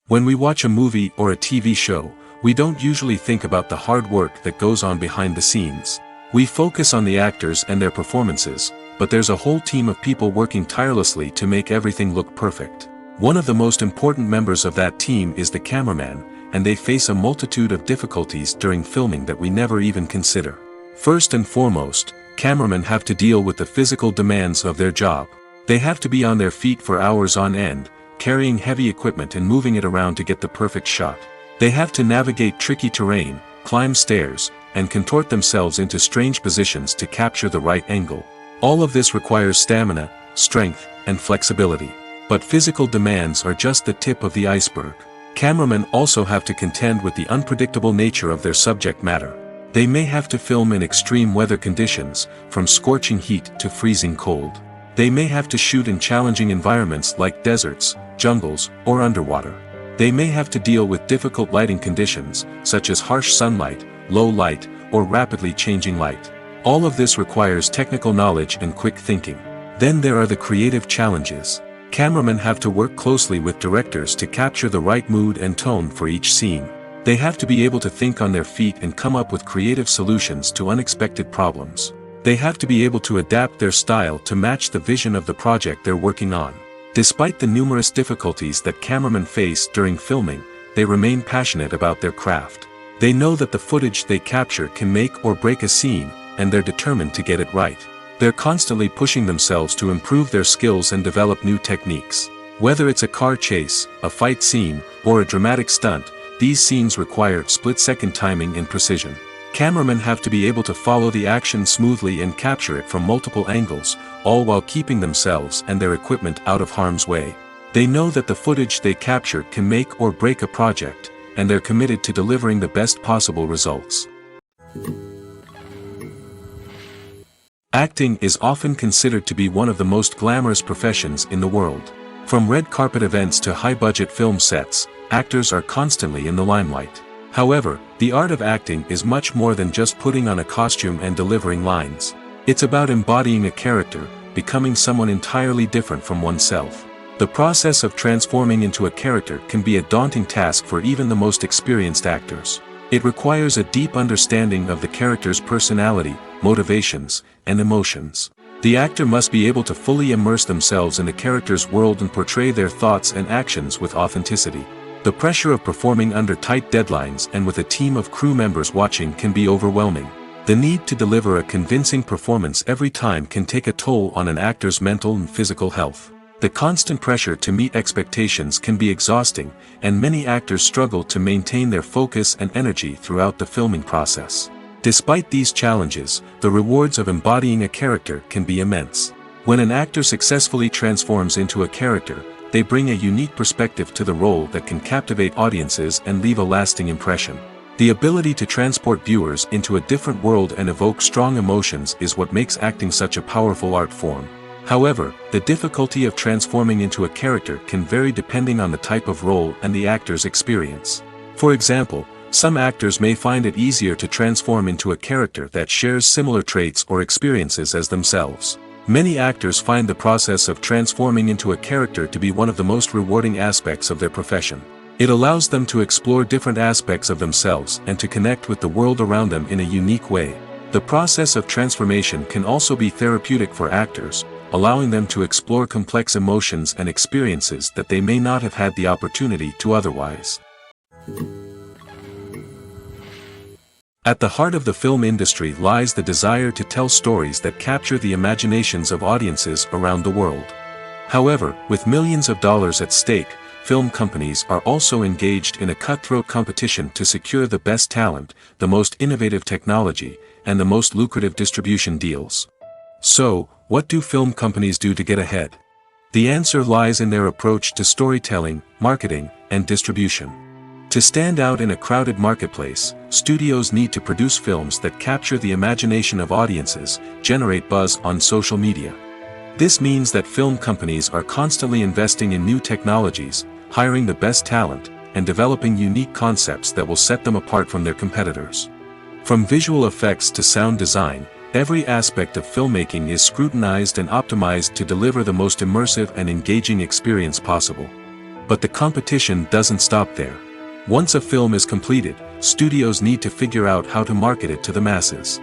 When we watch a movie or a TV show, we don't usually think about the hard work that goes on behind the scenes. We focus on the actors and their performances, but there's a whole team of people working tirelessly to make everything look perfect. One of the most important members of that team is the cameraman, and they face a multitude of difficulties during filming that we never even consider. First and foremost, cameramen have to deal with the physical demands of their job. They have to be on their feet for hours on end, carrying heavy equipment and moving it around to get the perfect shot. They have to navigate tricky terrain, climb stairs, and contort themselves into strange positions to capture the right angle. All of this requires stamina, strength, and flexibility. But physical demands are just the tip of the iceberg. Cameramen also have to contend with the unpredictable nature of their subject matter. They may have to film in extreme weather conditions, from scorching heat to freezing cold. They may have to shoot in challenging environments like deserts, jungles, or underwater. They may have to deal with difficult lighting conditions, such as harsh sunlight, low light, or rapidly changing light. All of this requires technical knowledge and quick thinking. Then there are the creative challenges. Cameramen have to work closely with directors to capture the right mood and tone for each scene. They have to be able to think on their feet and come up with creative solutions to unexpected problems. They have to be able to adapt their style to match the vision of the project they're working on. Despite the numerous difficulties that cameramen face during filming, they remain passionate about their craft. They know that the footage they capture can make or break a scene, and they're determined to get it right. They're constantly pushing themselves to improve their skills and develop new techniques. Whether it's a car chase, a fight scene, or a dramatic stunt, these scenes require split-second timing and precision. Cameramen have to be able to follow the action smoothly and capture it from multiple angles, all while keeping themselves and their equipment out of harm's way. They know that the footage they capture can make or break a project, and they're committed to delivering the best possible results. Acting is often considered to be one of the most glamorous professions in the world. From red carpet events to high-budget film sets, actors are constantly in the limelight. However, the art of acting is much more than just putting on a costume and delivering lines. It's about embodying a character, becoming someone entirely different from oneself. The process of transforming into a character can be a daunting task for even the most experienced actors. It requires a deep understanding of the character's personality, motivations, and emotions. The actor must be able to fully immerse themselves in the character's world and portray their thoughts and actions with authenticity. The pressure of performing under tight deadlines and with a team of crew members watching can be overwhelming. The need to deliver a convincing performance every time can take a toll on an actor's mental and physical health. The constant pressure to meet expectations can be exhausting, and many actors struggle to maintain their focus and energy throughout the filming process. Despite these challenges, the rewards of embodying a character can be immense. When an actor successfully transforms into a character, they bring a unique perspective to the role that can captivate audiences and leave a lasting impression. The ability to transport viewers into a different world and evoke strong emotions is what makes acting such a powerful art form. However, the difficulty of transforming into a character can vary depending on the type of role and the actor's experience. For example, some actors may find it easier to transform into a character that shares similar traits or experiences as themselves. Many actors find the process of transforming into a character to be one of the most rewarding aspects of their profession. It allows them to explore different aspects of themselves and to connect with the world around them in a unique way. The process of transformation can also be therapeutic for actors, allowing them to explore complex emotions and experiences that they may not have had the opportunity to otherwise. At the heart of the film industry lies the desire to tell stories that capture the imaginations of audiences around the world. However, with millions of dollars at stake, film companies are also engaged in a cutthroat competition to secure the best talent, the most innovative technology, and the most lucrative distribution deals. So, what do film companies do to get ahead? The answer lies in their approach to storytelling, marketing, and distribution. To stand out in a crowded marketplace, studios need to produce films that capture the imagination of audiences, generate buzz on social media. This means that film companies are constantly investing in new technologies, hiring the best talent, and developing unique concepts that will set them apart from their competitors. From visual effects to sound design, every aspect of filmmaking is scrutinized and optimized to deliver the most immersive and engaging experience possible. But the competition doesn't stop there. Once a film is completed, studios need to figure out how to market it to the masses.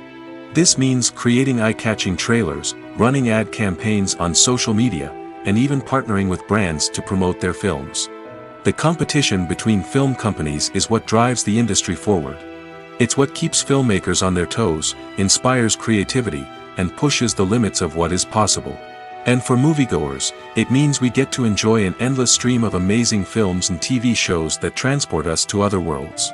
This means creating eye-catching trailers, running ad campaigns on social media, and even partnering with brands to promote their films. The competition between film companies is what drives the industry forward. It's what keeps filmmakers on their toes, inspires creativity, and pushes the limits of what is possible. And for moviegoers, it means we get to enjoy an endless stream of amazing films and TV shows that transport us to other worlds.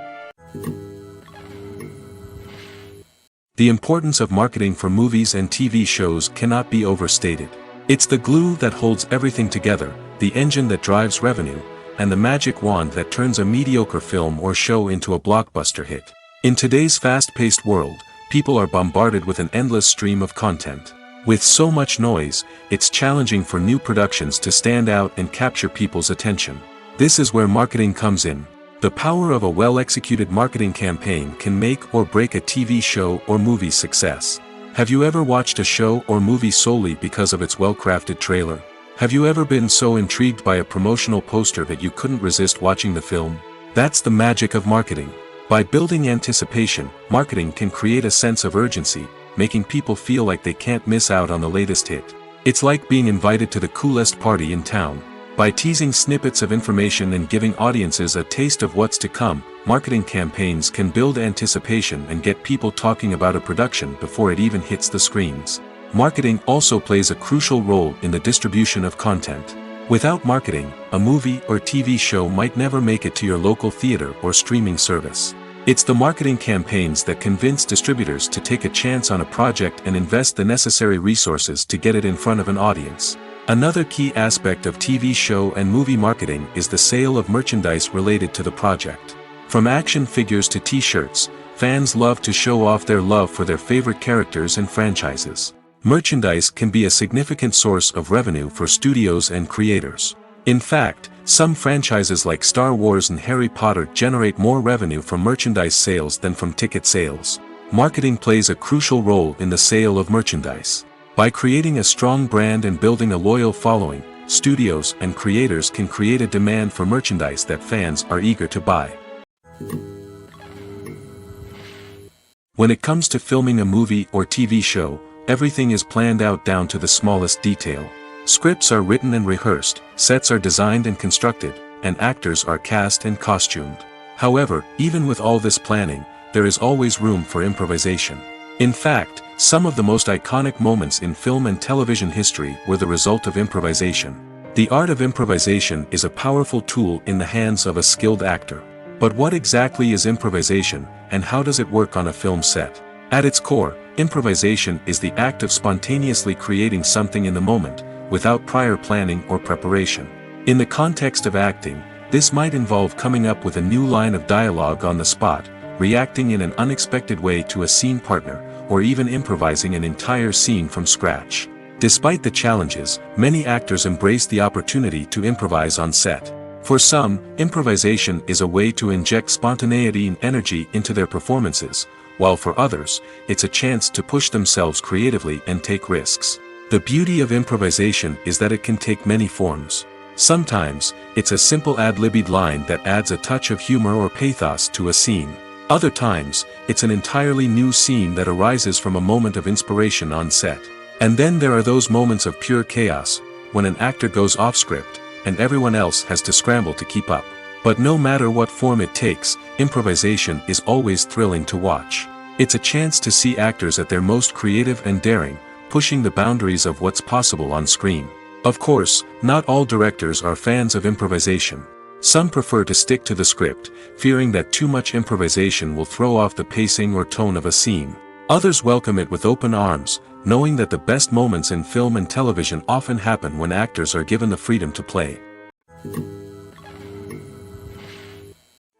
The importance of marketing for movies and TV shows cannot be overstated. It's the glue that holds everything together, the engine that drives revenue, and the magic wand that turns a mediocre film or show into a blockbuster hit. In today's fast-paced world, people are bombarded with an endless stream of content. With so much noise, it's challenging for new productions to stand out and capture people's attention. This is where marketing comes in. The power of a well-executed marketing campaign can make or break a TV show or movie's success. Have you ever watched a show or movie solely because of its well-crafted trailer? Have you ever been so intrigued by a promotional poster that you couldn't resist watching the film? That's the magic of marketing. By building anticipation, marketing can create a sense of urgency, making people feel like they can't miss out on the latest hit. It's like being invited to the coolest party in town. By teasing snippets of information and giving audiences a taste of what's to come, marketing campaigns can build anticipation and get people talking about a production before it even hits the screens. Marketing also plays a crucial role in the distribution of content. Without marketing, a movie or TV show might never make it to your local theater or streaming service. It's the marketing campaigns that convince distributors to take a chance on a project and invest the necessary resources to get it in front of an audience. Another key aspect of TV show and movie marketing is the sale of merchandise related to the project. From action figures to t-shirts, fans love to show off their love for their favorite characters and franchises. Merchandise can be a significant source of revenue for studios and creators. In fact, some franchises like Star Wars and Harry Potter generate more revenue from merchandise sales than from ticket sales. Marketing plays a crucial role in the sale of merchandise. By creating a strong brand and building a loyal following, studios and creators can create a demand for merchandise that fans are eager to buy. When it comes to filming a movie or TV show, everything is planned out down to the smallest detail. Scripts are written and rehearsed, sets are designed and constructed, and actors are cast and costumed. However, even with all this planning, there is always room for improvisation. In fact, some of the most iconic moments in film and television history were the result of improvisation. The art of improvisation is a powerful tool in the hands of a skilled actor. But what exactly is improvisation, and how does it work on a film set? At its core, improvisation is the act of spontaneously creating something in the moment, without prior planning or preparation. In the context of acting, this might involve coming up with a new line of dialogue on the spot, reacting in an unexpected way to a scene partner, or even improvising an entire scene from scratch. Despite the challenges, many actors embrace the opportunity to improvise on set. For some, improvisation is a way to inject spontaneity and energy into their performances, while for others, it's a chance to push themselves creatively and take risks. The beauty of improvisation is that it can take many forms. Sometimes, it's a simple ad-libbed line that adds a touch of humor or pathos to a scene. Other times, it's an entirely new scene that arises from a moment of inspiration on set. And then there are those moments of pure chaos, when an actor goes off script, and everyone else has to scramble to keep up. But no matter what form it takes, improvisation is always thrilling to watch. It's a chance to see actors at their most creative and daring, pushing the boundaries of what's possible on screen. Of course, not all directors are fans of improvisation. Some prefer to stick to the script, fearing that too much improvisation will throw off the pacing or tone of a scene. Others welcome it with open arms, knowing that the best moments in film and television often happen when actors are given the freedom to play.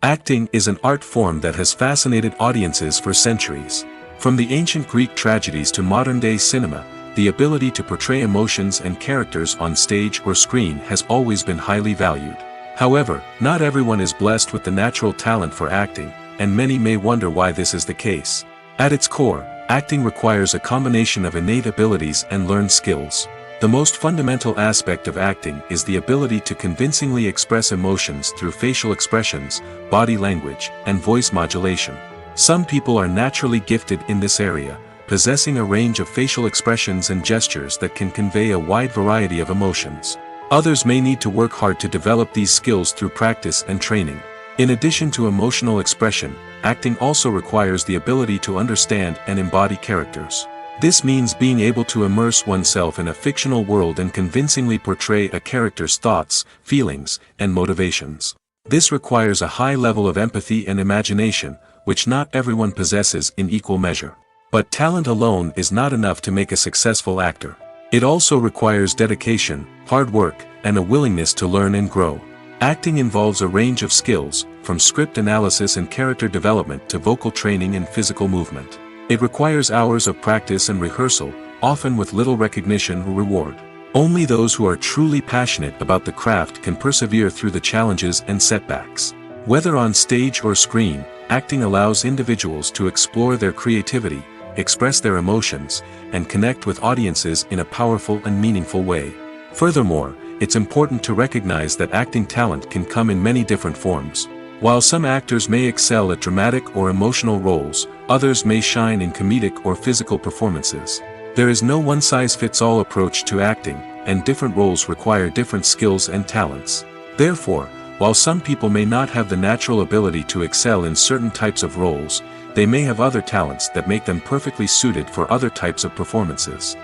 Acting is an art form that has fascinated audiences for centuries. From the ancient Greek tragedies to modern-day cinema, the ability to portray emotions and characters on stage or screen has always been highly valued. However, not everyone is blessed with the natural talent for acting, and many may wonder why this is the case. At its core, acting requires a combination of innate abilities and learned skills. The most fundamental aspect of acting is the ability to convincingly express emotions through facial expressions, body language, and voice modulation. Some people are naturally gifted in this area, possessing a range of facial expressions and gestures that can convey a wide variety of emotions. Others may need to work hard to develop these skills through practice and training. In addition to emotional expression, acting also requires the ability to understand and embody characters. This means being able to immerse oneself in a fictional world and convincingly portray a character's thoughts, feelings, and motivations. This requires a high level of empathy and imagination, which not everyone possesses in equal measure. But talent alone is not enough to make a successful actor. It also requires dedication, hard work, and a willingness to learn and grow. Acting involves a range of skills, from script analysis and character development to vocal training and physical movement. It requires hours of practice and rehearsal, often with little recognition or reward. Only those who are truly passionate about the craft can persevere through the challenges and setbacks. Whether on stage or screen, acting allows individuals to explore their creativity, express their emotions, and connect with audiences in a powerful and meaningful way. Furthermore, it's important to recognize that acting talent can come in many different forms. While some actors may excel at dramatic or emotional roles, others may shine in comedic or physical performances. There is no one-size-fits-all approach to acting, and different roles require different skills and talents. Therefore, while some people may not have the natural ability to excel in certain types of roles, they may have other talents that make them perfectly suited for other types of performances.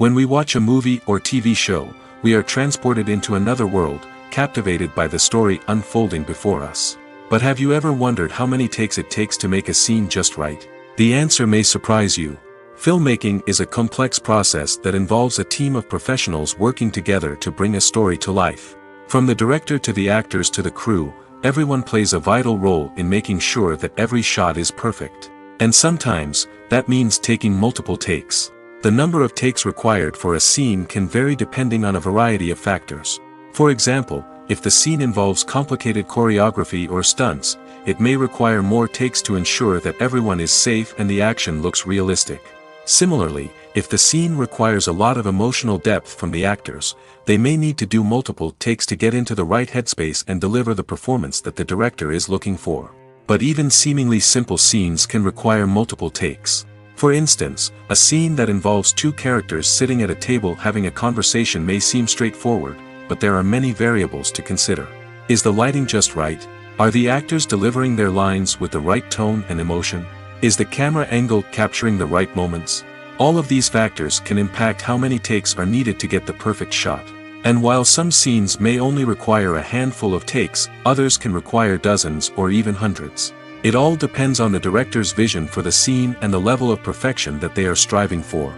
When we watch a movie or TV show, we are transported into another world, captivated by the story unfolding before us. But have you ever wondered how many takes it takes to make a scene just right? The answer may surprise you. Filmmaking is a complex process that involves a team of professionals working together to bring a story to life. From the director to the actors to the crew, everyone plays a vital role in making sure that every shot is perfect. And sometimes, that means taking multiple takes. The number of takes required for a scene can vary depending on a variety of factors. For example, if the scene involves complicated choreography or stunts, it may require more takes to ensure that everyone is safe and the action looks realistic. Similarly, if the scene requires a lot of emotional depth from the actors, they may need to do multiple takes to get into the right headspace and deliver the performance that the director is looking for. But even seemingly simple scenes can require multiple takes. For instance, a scene that involves two characters sitting at a table having a conversation may seem straightforward, but there are many variables to consider. Is the lighting just right? Are the actors delivering their lines with the right tone and emotion? Is the camera angle capturing the right moments? All of these factors can impact how many takes are needed to get the perfect shot. And while some scenes may only require a handful of takes, others can require dozens or even hundreds. It all depends on the director's vision for the scene and the level of perfection that they are striving for.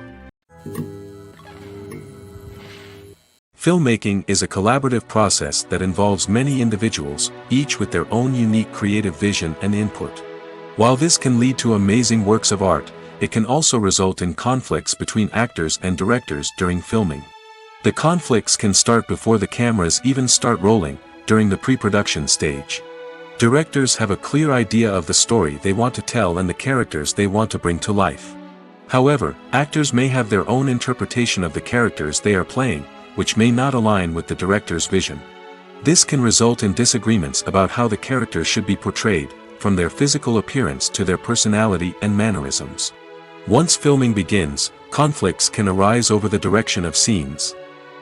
Filmmaking is a collaborative process that involves many individuals, each with their own unique creative vision and input. While this can lead to amazing works of art, it can also result in conflicts between actors and directors during filming. The conflicts can start before the cameras even start rolling, during the pre-production stage. Directors have a clear idea of the story they want to tell and the characters they want to bring to life. However, actors may have their own interpretation of the characters they are playing, which may not align with the director's vision. This can result in disagreements about how the characters should be portrayed, from their physical appearance to their personality and mannerisms. Once filming begins, conflicts can arise over the direction of scenes.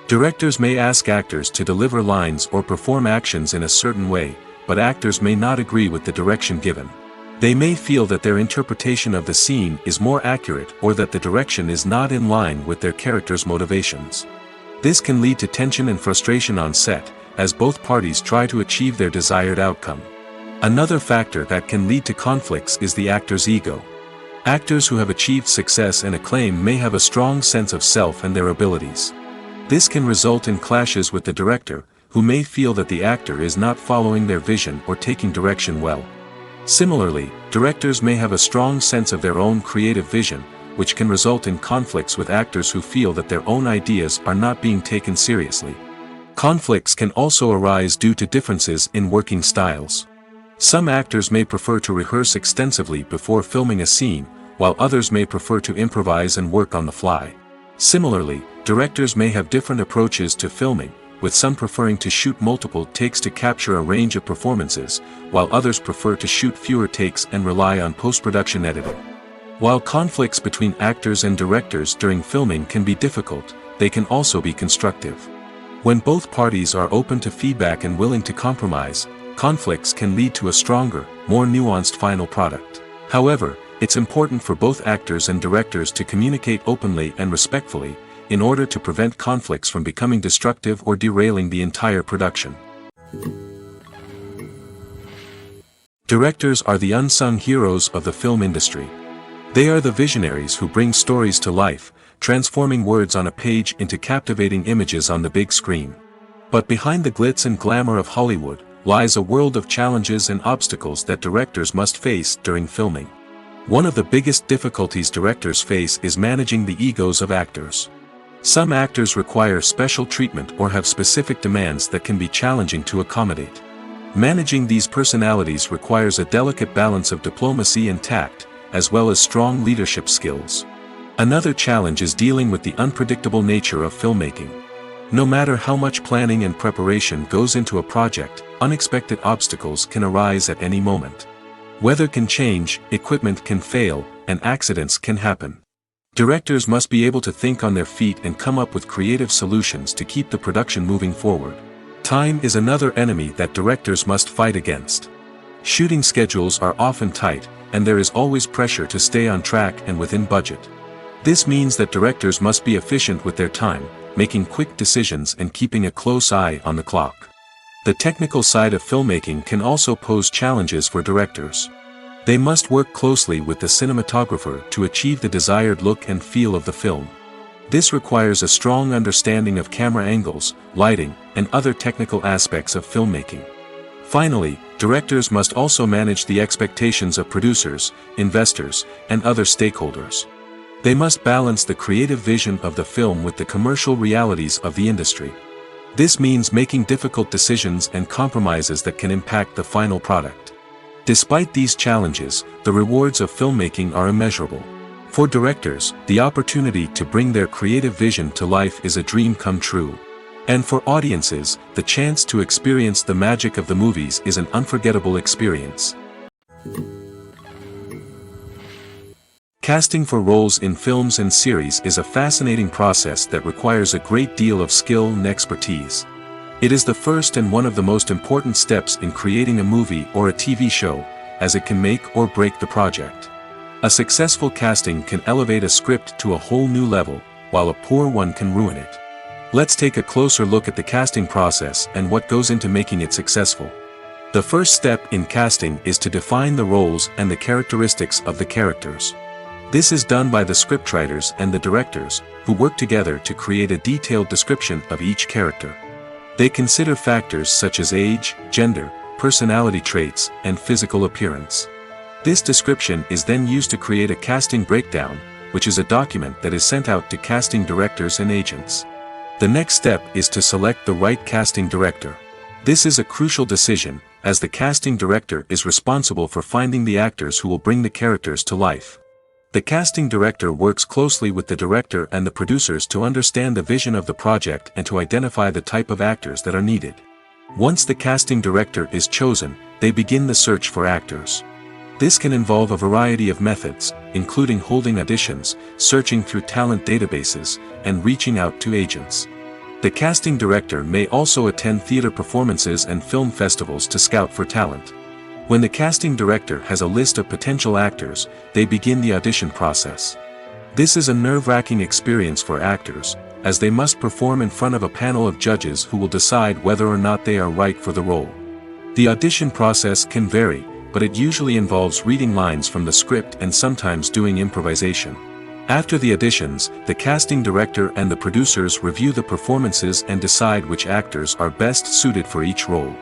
Directors may ask actors to deliver lines or perform actions in a certain way, but actors may not agree with the direction given. They may feel that their interpretation of the scene is more accurate or that the direction is not in line with their character's motivations. This can lead to tension and frustration on set, as both parties try to achieve their desired outcome. Another factor that can lead to conflicts is the actor's ego. Actors who have achieved success and acclaim may have a strong sense of self and their abilities. This can result in clashes with the director, who may feel that the actor is not following their vision or taking direction well. Similarly, directors may have a strong sense of their own creative vision, which can result in conflicts with actors who feel that their own ideas are not being taken seriously. Conflicts can also arise due to differences in working styles. Some actors may prefer to rehearse extensively before filming a scene, while others may prefer to improvise and work on the fly. Similarly, directors may have different approaches to filming, with some preferring to shoot multiple takes to capture a range of performances, while others prefer to shoot fewer takes and rely on post-production editing. While conflicts between actors and directors during filming can be difficult, they can also be constructive. When both parties are open to feedback and willing to compromise, conflicts can lead to a stronger, more nuanced final product. However, it's important for both actors and directors to communicate openly and respectfully, in order to prevent conflicts from becoming destructive or derailing the entire production. Directors are the unsung heroes of the film industry. They are the visionaries who bring stories to life, transforming words on a page into captivating images on the big screen. But behind the glitz and glamour of Hollywood, lies a world of challenges and obstacles that directors must face during filming. One of the biggest difficulties directors face is managing the egos of actors. Some actors require special treatment or have specific demands that can be challenging to accommodate. Managing these personalities requires a delicate balance of diplomacy and tact, as well as strong leadership skills. Another challenge is dealing with the unpredictable nature of filmmaking. No matter how much planning and preparation goes into a project, unexpected obstacles can arise at any moment. Weather can change, equipment can fail, and accidents can happen. Directors must be able to think on their feet and come up with creative solutions to keep the production moving forward. Time is another enemy that directors must fight against. Shooting schedules are often tight, and there is always pressure to stay on track and within budget. This means that directors must be efficient with their time, making quick decisions and keeping a close eye on the clock. The technical side of filmmaking can also pose challenges for directors. They must work closely with the cinematographer to achieve the desired look and feel of the film. This requires a strong understanding of camera angles, lighting, and other technical aspects of filmmaking. Finally, directors must also manage the expectations of producers, investors, and other stakeholders. They must balance the creative vision of the film with the commercial realities of the industry. This means making difficult decisions and compromises that can impact the final product. Despite these challenges, the rewards of filmmaking are immeasurable. For directors, the opportunity to bring their creative vision to life is a dream come true. And for audiences, the chance to experience the magic of the movies is an unforgettable experience. Casting for roles in films and series is a fascinating process that requires a great deal of skill and expertise. It is the first and one of the most important steps in creating a movie or a TV show, as it can make or break the project. A successful casting can elevate a script to a whole new level, while a poor one can ruin it. Let's take a closer look at the casting process and what goes into making it successful. The first step in casting is to define the roles and the characteristics of the characters. This is done by the scriptwriters and the directors, who work together to create a detailed description of each character. They consider factors such as age, gender, personality traits, and physical appearance. This description is then used to create a casting breakdown, which is a document that is sent out to casting directors and agents. The next step is to select the right casting director. This is a crucial decision, as the casting director is responsible for finding the actors who will bring the characters to life. The casting director works closely with the director and the producers to understand the vision of the project and to identify the type of actors that are needed. Once the casting director is chosen, they begin the search for actors. This can involve a variety of methods, including holding auditions, searching through talent databases, and reaching out to agents. The casting director may also attend theater performances and film festivals to scout for talent. When the casting director has a list of potential actors, they begin the audition process. This is a nerve-wracking experience for actors, as they must perform in front of a panel of judges who will decide whether or not they are right for the role. The audition process can vary, but it usually involves reading lines from the script and sometimes doing improvisation. After the auditions, the casting director and the producers review the performances and decide which actors are best suited for each role.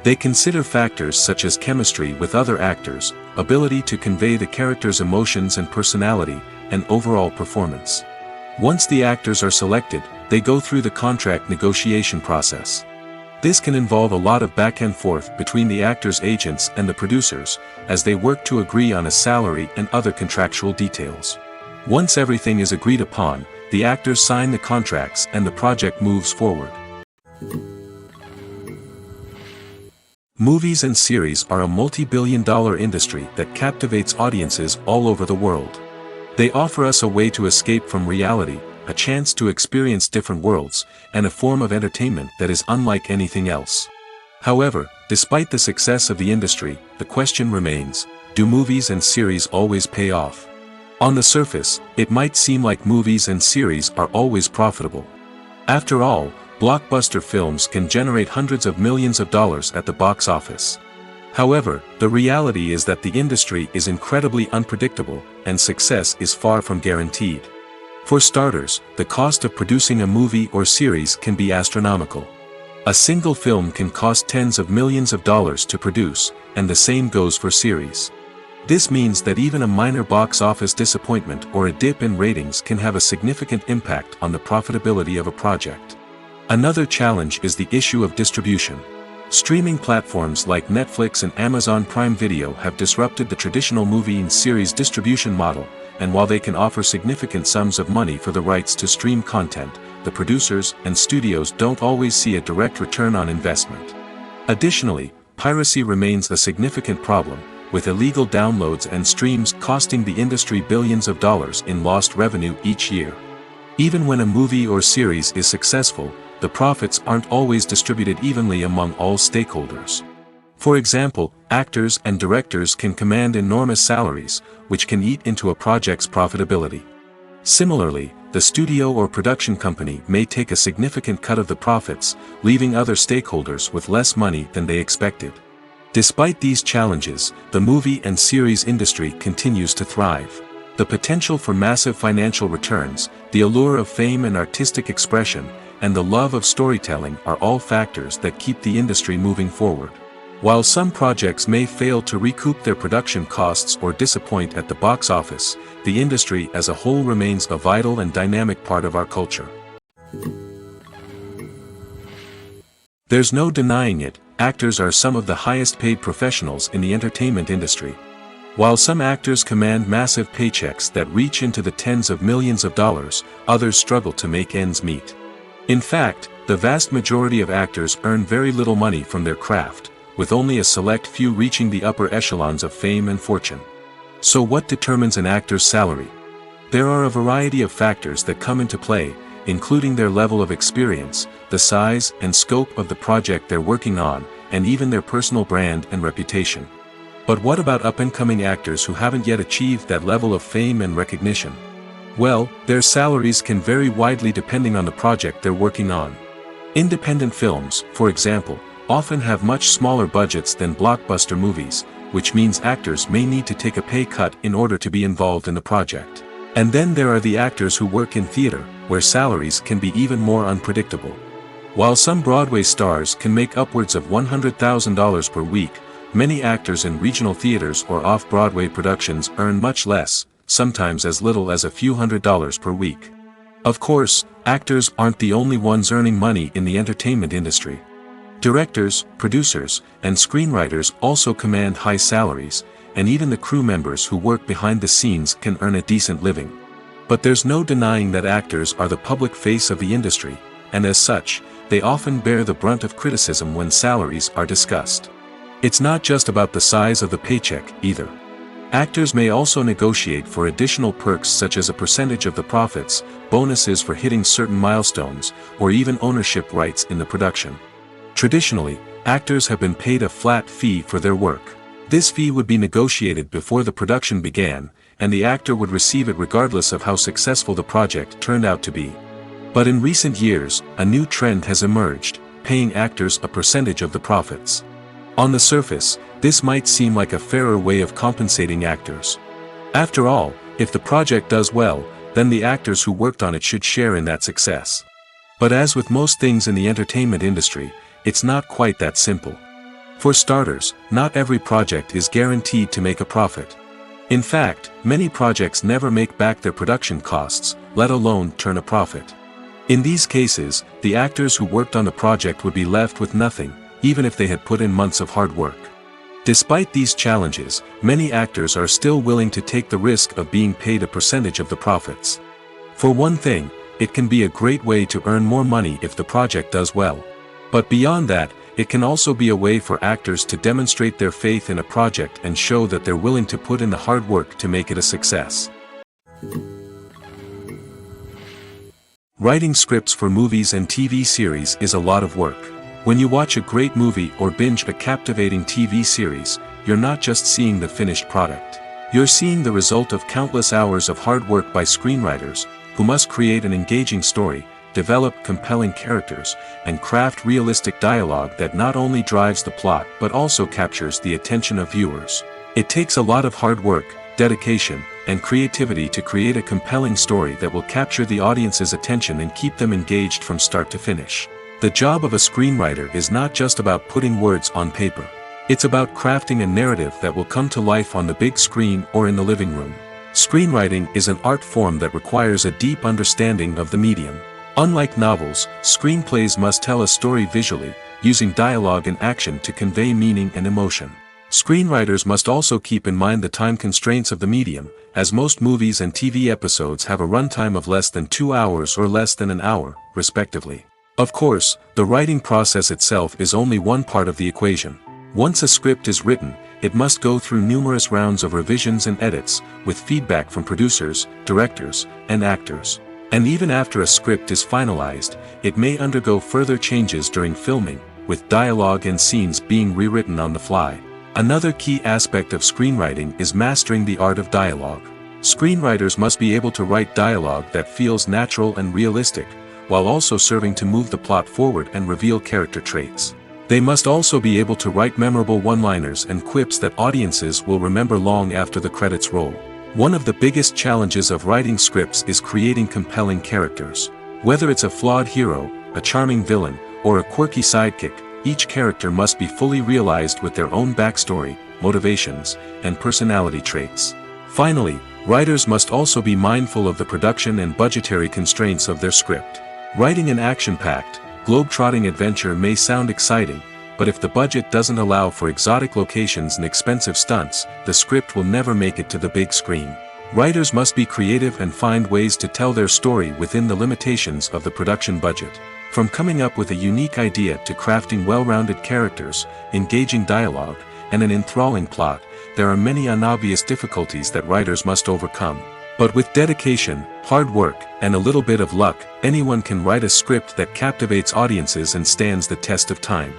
They consider factors such as chemistry with other actors, ability to convey the character's emotions and personality, and overall performance. Once the actors are selected, they go through the contract negotiation process. This can involve a lot of back and forth between the actors' agents and the producers, as they work to agree on a salary and other contractual details. Once everything is agreed upon, the actors sign the contracts and the project moves forward. Movies and series are a multi-billion-dollar industry that captivates audiences all over the world. They offer us a way to escape from reality, a chance to experience different worlds, and a form of entertainment that is unlike anything else. However, despite the success of the industry, the question remains, do movies and series always pay off? On the surface, it might seem like movies and series are always profitable. After all, blockbuster films can generate hundreds of millions of dollars at the box office. However, the reality is that the industry is incredibly unpredictable, and success is far from guaranteed. For starters, the cost of producing a movie or series can be astronomical. A single film can cost tens of millions of dollars to produce, and the same goes for series. This means that even a minor box office disappointment or a dip in ratings can have a significant impact on the profitability of a project. Another challenge is the issue of distribution. Streaming platforms like Netflix and Amazon Prime Video have disrupted the traditional movie and series distribution model, and while they can offer significant sums of money for the rights to stream content, the producers and studios don't always see a direct return on investment. Additionally, piracy remains a significant problem, with illegal downloads and streams costing the industry billions of dollars in lost revenue each year. Even when a movie or series is successful, the profits aren't always distributed evenly among all stakeholders. For example, actors and directors can command enormous salaries, which can eat into a project's profitability. Similarly, the studio or production company may take a significant cut of the profits, leaving other stakeholders with less money than they expected. Despite these challenges, the movie and series industry continues to thrive. The potential for massive financial returns, the allure of fame and artistic expression, and the love of storytelling are all factors that keep the industry moving forward. While some projects may fail to recoup their production costs or disappoint at the box office, the industry as a whole remains a vital and dynamic part of our culture. There's no denying it, actors are some of the highest paid professionals in the entertainment industry. While some actors command massive paychecks that reach into the tens of millions of dollars, others struggle to make ends meet. In fact, the vast majority of actors earn very little money from their craft, with only a select few reaching the upper echelons of fame and fortune. So what determines an actor's salary? There are a variety of factors that come into play, including their level of experience, the size and scope of the project they're working on, and even their personal brand and reputation. But what about up-and-coming actors who haven't yet achieved that level of fame and recognition? Well, their salaries can vary widely depending on the project they're working on. Independent films, for example, often have much smaller budgets than blockbuster movies, which means actors may need to take a pay cut in order to be involved in the project. And then there are the actors who work in theater, where salaries can be even more unpredictable. While some Broadway stars can make upwards of $100,000 per week, many actors in regional theaters or off-Broadway productions earn much less, sometimes as little as a few $100s per week. Of course, actors aren't the only ones earning money in the entertainment industry. Directors, producers, and screenwriters also command high salaries, and even the crew members who work behind the scenes can earn a decent living. But there's no denying that actors are the public face of the industry, and as such, they often bear the brunt of criticism when salaries are discussed. It's not just about the size of the paycheck, either. Actors may also negotiate for additional perks such as a percentage of the profits, bonuses for hitting certain milestones, or even ownership rights in the production. Traditionally, actors have been paid a flat fee for their work. This fee would be negotiated before the production began, and the actor would receive it regardless of how successful the project turned out to be. But in recent years, a new trend has emerged, paying actors a percentage of the profits. On the surface, this might seem like a fairer way of compensating actors. After all, if the project does well, then the actors who worked on it should share in that success. But as with most things in the entertainment industry, it's not quite that simple. For starters, not every project is guaranteed to make a profit. In fact, many projects never make back their production costs, let alone turn a profit. In these cases, the actors who worked on the project would be left with nothing, even if they had put in months of hard work. Despite these challenges, many actors are still willing to take the risk of being paid a percentage of the profits. For one thing, it can be a great way to earn more money if the project does well. But beyond that, it can also be a way for actors to demonstrate their faith in a project and show that they're willing to put in the hard work to make it a success. Writing scripts for movies and TV series is a lot of work. When you watch a great movie or binge a captivating TV series, you're not just seeing the finished product. You're seeing the result of countless hours of hard work by screenwriters, who must create an engaging story, develop compelling characters, and craft realistic dialogue that not only drives the plot but also captures the attention of viewers. It takes a lot of hard work, dedication, and creativity to create a compelling story that will capture the audience's attention and keep them engaged from start to finish. The job of a screenwriter is not just about putting words on paper. It's about crafting a narrative that will come to life on the big screen or in the living room. Screenwriting is an art form that requires a deep understanding of the medium. Unlike novels, screenplays must tell a story visually, using dialogue and action to convey meaning and emotion. Screenwriters must also keep in mind the time constraints of the medium, as most movies and TV episodes have a runtime of less than 2 hours or less than an hour, respectively. Of course, the writing process itself is only one part of the equation. Once a script is written, it must go through numerous rounds of revisions and edits, with feedback from producers, directors, and actors. And even after a script is finalized, it may undergo further changes during filming, with dialogue and scenes being rewritten on the fly. Another key aspect of screenwriting is mastering the art of dialogue. Screenwriters must be able to write dialogue that feels natural and realistic, while also serving to move the plot forward and reveal character traits. They must also be able to write memorable one-liners and quips that audiences will remember long after the credits roll. One of the biggest challenges of writing scripts is creating compelling characters. Whether it's a flawed hero, a charming villain, or a quirky sidekick, each character must be fully realized with their own backstory, motivations, and personality traits. Finally, writers must also be mindful of the production and budgetary constraints of their script. Writing an action-packed, globe-trotting adventure may sound exciting, but if the budget doesn't allow for exotic locations and expensive stunts, the script will never make it to the big screen. Writers must be creative and find ways to tell their story within the limitations of the production budget. From coming up with a unique idea to crafting well-rounded characters, engaging dialogue, and an enthralling plot, there are many unobvious difficulties that writers must overcome. But with dedication, hard work, and a little bit of luck, anyone can write a script that captivates audiences and stands the test of time.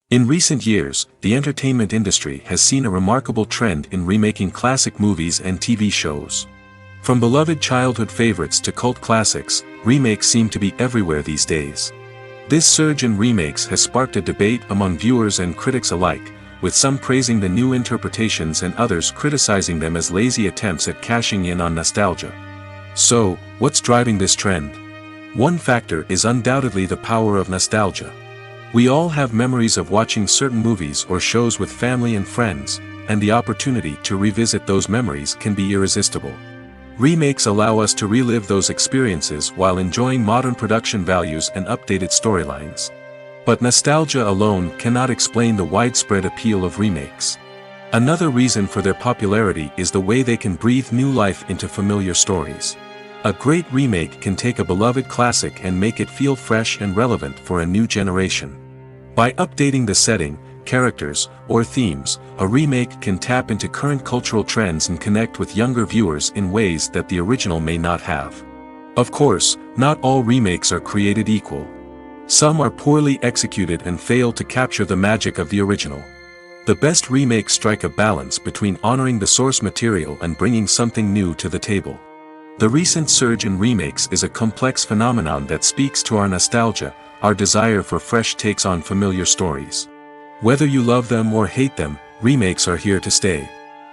In recent years, the entertainment industry has seen a remarkable trend in remaking classic movies and TV shows. From beloved childhood favorites to cult classics, remakes seem to be everywhere these days. This surge in remakes has sparked a debate among viewers and critics alike, with some praising the new interpretations and others criticizing them as lazy attempts at cashing in on nostalgia. So, what's driving this trend? One factor is undoubtedly the power of nostalgia. We all have memories of watching certain movies or shows with family and friends, and the opportunity to revisit those memories can be irresistible. Remakes allow us to relive those experiences while enjoying modern production values and updated storylines. But nostalgia alone cannot explain the widespread appeal of remakes. Another reason for their popularity is the way they can breathe new life into familiar stories. A great remake can take a beloved classic and make it feel fresh and relevant for a new generation. By updating the setting, characters, or themes, a remake can tap into current cultural trends and connect with younger viewers in ways that the original may not have. Of course, not all remakes are created equal. Some are poorly executed and fail to capture the magic of the original. The best remakes strike a balance between honoring the source material and bringing something new to the table. The recent surge in remakes is a complex phenomenon that speaks to our nostalgia, our desire for fresh takes on familiar stories. Whether you love them or hate them, remakes are here to stay.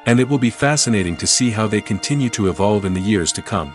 And it will be fascinating to see how they continue to evolve in the years to come.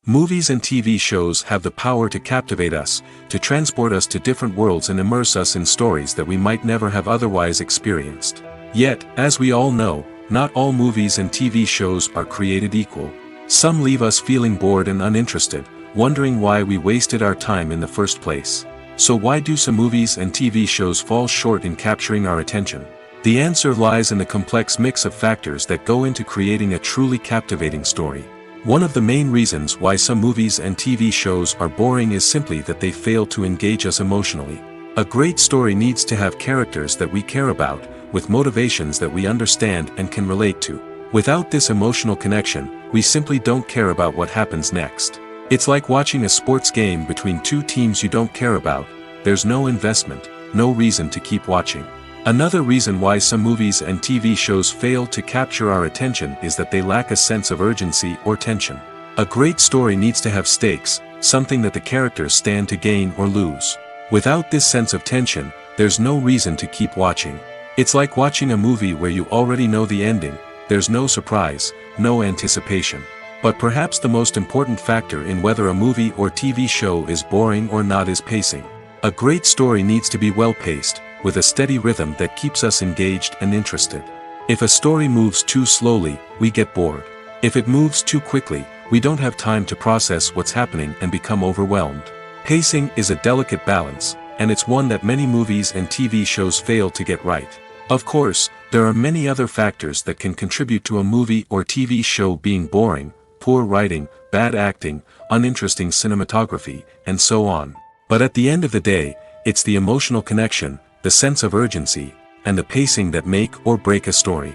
Movies and TV shows have the power to captivate us, to transport us to different worlds and immerse us in stories that we might never have otherwise experienced. Yet, as we all know, not all movies and TV shows are created equal. Some leave us feeling bored and uninterested, wondering why we wasted our time in the first place. So why do some movies and TV shows fall short in capturing our attention? The answer lies in the complex mix of factors that go into creating a truly captivating story. One of the main reasons why some movies and TV shows are boring is simply that they fail to engage us emotionally. A great story needs to have characters that we care about, with motivations that we understand and can relate to. Without this emotional connection, we simply don't care about what happens next. It's like watching a sports game between two teams you don't care about. There's no investment, no reason to keep watching. Another reason why some movies and TV shows fail to capture our attention is that they lack a sense of urgency or tension. A great story needs to have stakes, something that the characters stand to gain or lose. Without this sense of tension, there's no reason to keep watching. It's like watching a movie where you already know the ending. There's no surprise, no anticipation. But perhaps the most important factor in whether a movie or TV show is boring or not is pacing. A great story needs to be well-paced, with a steady rhythm that keeps us engaged and interested. If a story moves too slowly, we get bored. If it moves too quickly, we don't have time to process what's happening and become overwhelmed. Pacing is a delicate balance, and it's one that many movies and TV shows fail to get right. Of course, there are many other factors that can contribute to a movie or TV show being boring: poor writing, bad acting, uninteresting cinematography, and so on. But at the end of the day, it's the emotional connection, the sense of urgency, and the pacing that make or break a story.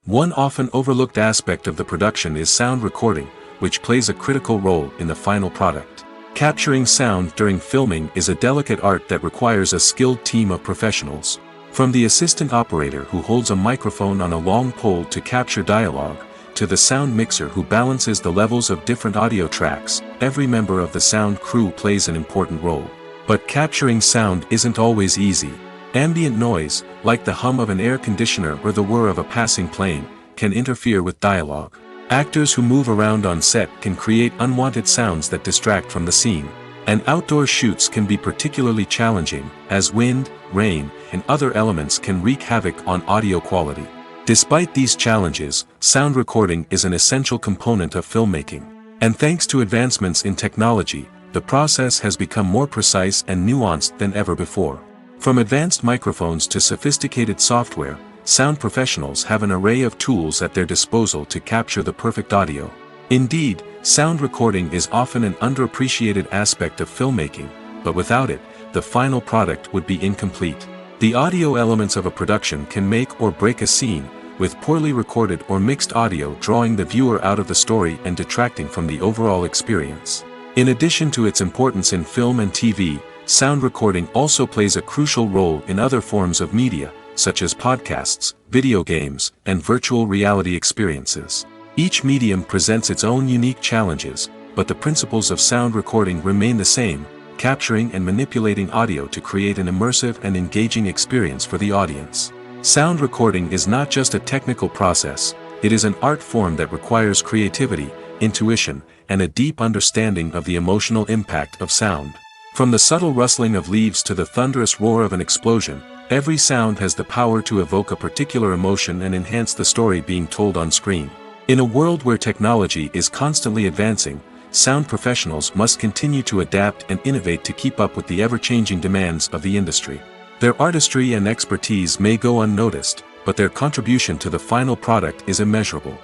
One often overlooked aspect of the production is sound recording, which plays a critical role in the final product. Capturing sound during filming is a delicate art that requires a skilled team of professionals. From the assistant operator who holds a microphone on a long pole to capture dialogue, to the sound mixer who balances the levels of different audio tracks, every member of the sound crew plays an important role. But capturing sound isn't always easy. Ambient noise, like the hum of an air conditioner or the whir of a passing plane, can interfere with dialogue. Actors who move around on set can create unwanted sounds that distract from the scene. And outdoor shoots can be particularly challenging, as wind, rain, and other elements can wreak havoc on audio quality. Despite these challenges, sound recording is an essential component of filmmaking. And thanks to advancements in technology, the process has become more precise and nuanced than ever before. From advanced microphones to sophisticated software, sound professionals have an array of tools at their disposal to capture the perfect audio. Indeed, sound recording is often an underappreciated aspect of filmmaking, but without it, the final product would be incomplete. The audio elements of a production can make or break a scene, with poorly recorded or mixed audio drawing the viewer out of the story and detracting from the overall experience. In addition to its importance in film and TV, sound recording also plays a crucial role in other forms of media, such as podcasts, video games, and virtual reality experiences. Each medium presents its own unique challenges, but the principles of sound recording remain the same: capturing and manipulating audio to create an immersive and engaging experience for the audience. Sound recording is not just a technical process, it is an art form that requires creativity, intuition, and a deep understanding of the emotional impact of sound. From the subtle rustling of leaves to the thunderous roar of an explosion, every sound has the power to evoke a particular emotion and enhance the story being told on screen. In a world where technology is constantly advancing, sound professionals must continue to adapt and innovate to keep up with the ever-changing demands of the industry. Their artistry and expertise may go unnoticed, but their contribution to the final product is immeasurable.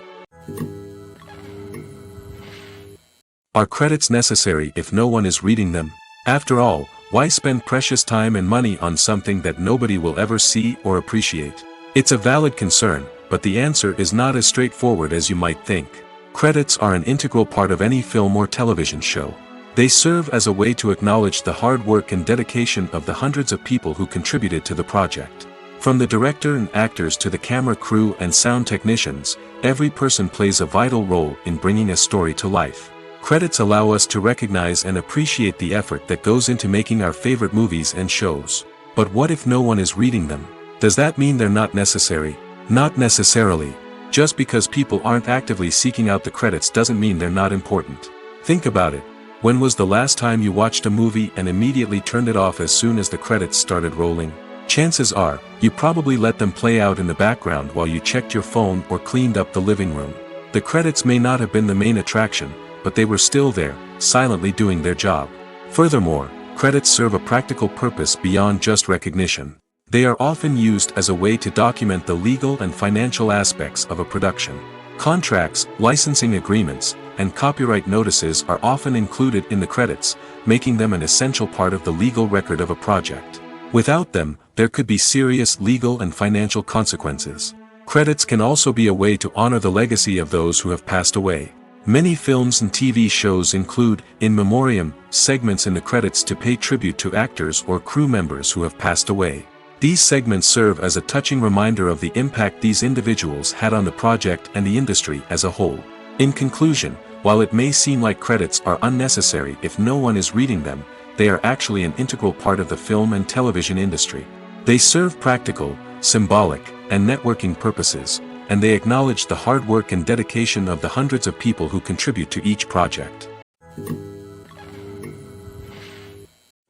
Are credits necessary if no one is reading them? After all, why spend precious time and money on something that nobody will ever see or appreciate? It's a valid concern, but the answer is not as straightforward as you might think. Credits are an integral part of any film or television show. They serve as a way to acknowledge the hard work and dedication of the hundreds of people who contributed to the project. From the director and actors to the camera crew and sound technicians, every person plays a vital role in bringing a story to life. Credits allow us to recognize and appreciate the effort that goes into making our favorite movies and shows. But what if no one is reading them? Does that mean they're not necessary? Not necessarily. Just because people aren't actively seeking out the credits doesn't mean they're not important. Think about it. When was the last time you watched a movie and immediately turned it off as soon as the credits started rolling? Chances are, you probably let them play out in the background while you checked your phone or cleaned up the living room. The credits may not have been the main attraction, but they were still there, silently doing their job. Furthermore, credits serve a practical purpose beyond just recognition. They are often used as a way to document the legal and financial aspects of a production. Contracts, licensing agreements, and copyright notices are often included in the credits, making them an essential part of the legal record of a project. Without them, there could be serious legal and financial consequences. Credits can also be a way to honor the legacy of those who have passed away. Many films and TV shows include, in memoriam, segments in the credits to pay tribute to actors or crew members who have passed away. These segments serve as a touching reminder of the impact these individuals had on the project and the industry as a whole. In conclusion, while it may seem like credits are unnecessary if no one is reading them, they are actually an integral part of the film and television industry. They serve practical, symbolic, and networking purposes, and they acknowledge the hard work and dedication of the hundreds of people who contribute to each project.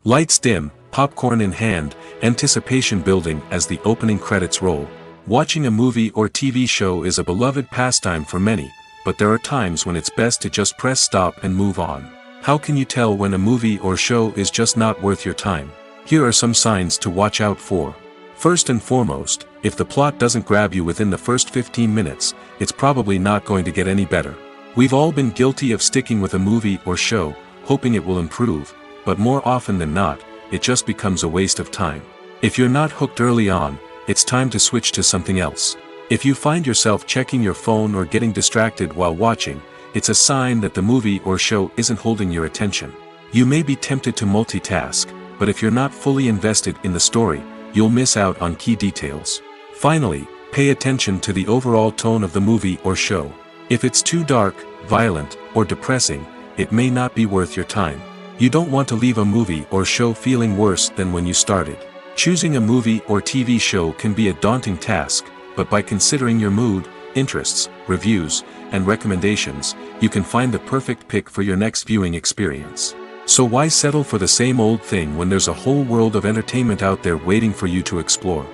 Lights dim, popcorn in hand, anticipation building as the opening credits roll. Watching a movie or TV show is a beloved pastime for many, but there are times when it's best to just press stop and move on. How can you tell when a movie or show is just not worth your time? Here are some signs to watch out for. First and foremost, if the plot doesn't grab you within the first 15 minutes, it's probably not going to get any better. We've all been guilty of sticking with a movie or show, hoping it will improve, but more often than not, it just becomes a waste of time. If you're not hooked early on, it's time to switch to something else. If you find yourself checking your phone or getting distracted while watching, it's a sign that the movie or show isn't holding your attention. You may be tempted to multitask, but if you're not fully invested in the story, you'll miss out on key details. Finally, pay attention to the overall tone of the movie or show. If it's too dark, violent, or depressing, it may not be worth your time. You don't want to leave a movie or show feeling worse than when you started. Choosing a movie or TV show can be a daunting task, but by considering your mood, interests, reviews, and recommendations, you can find the perfect pick for your next viewing experience. So why settle for the same old thing when there's a whole world of entertainment out there waiting for you to explore?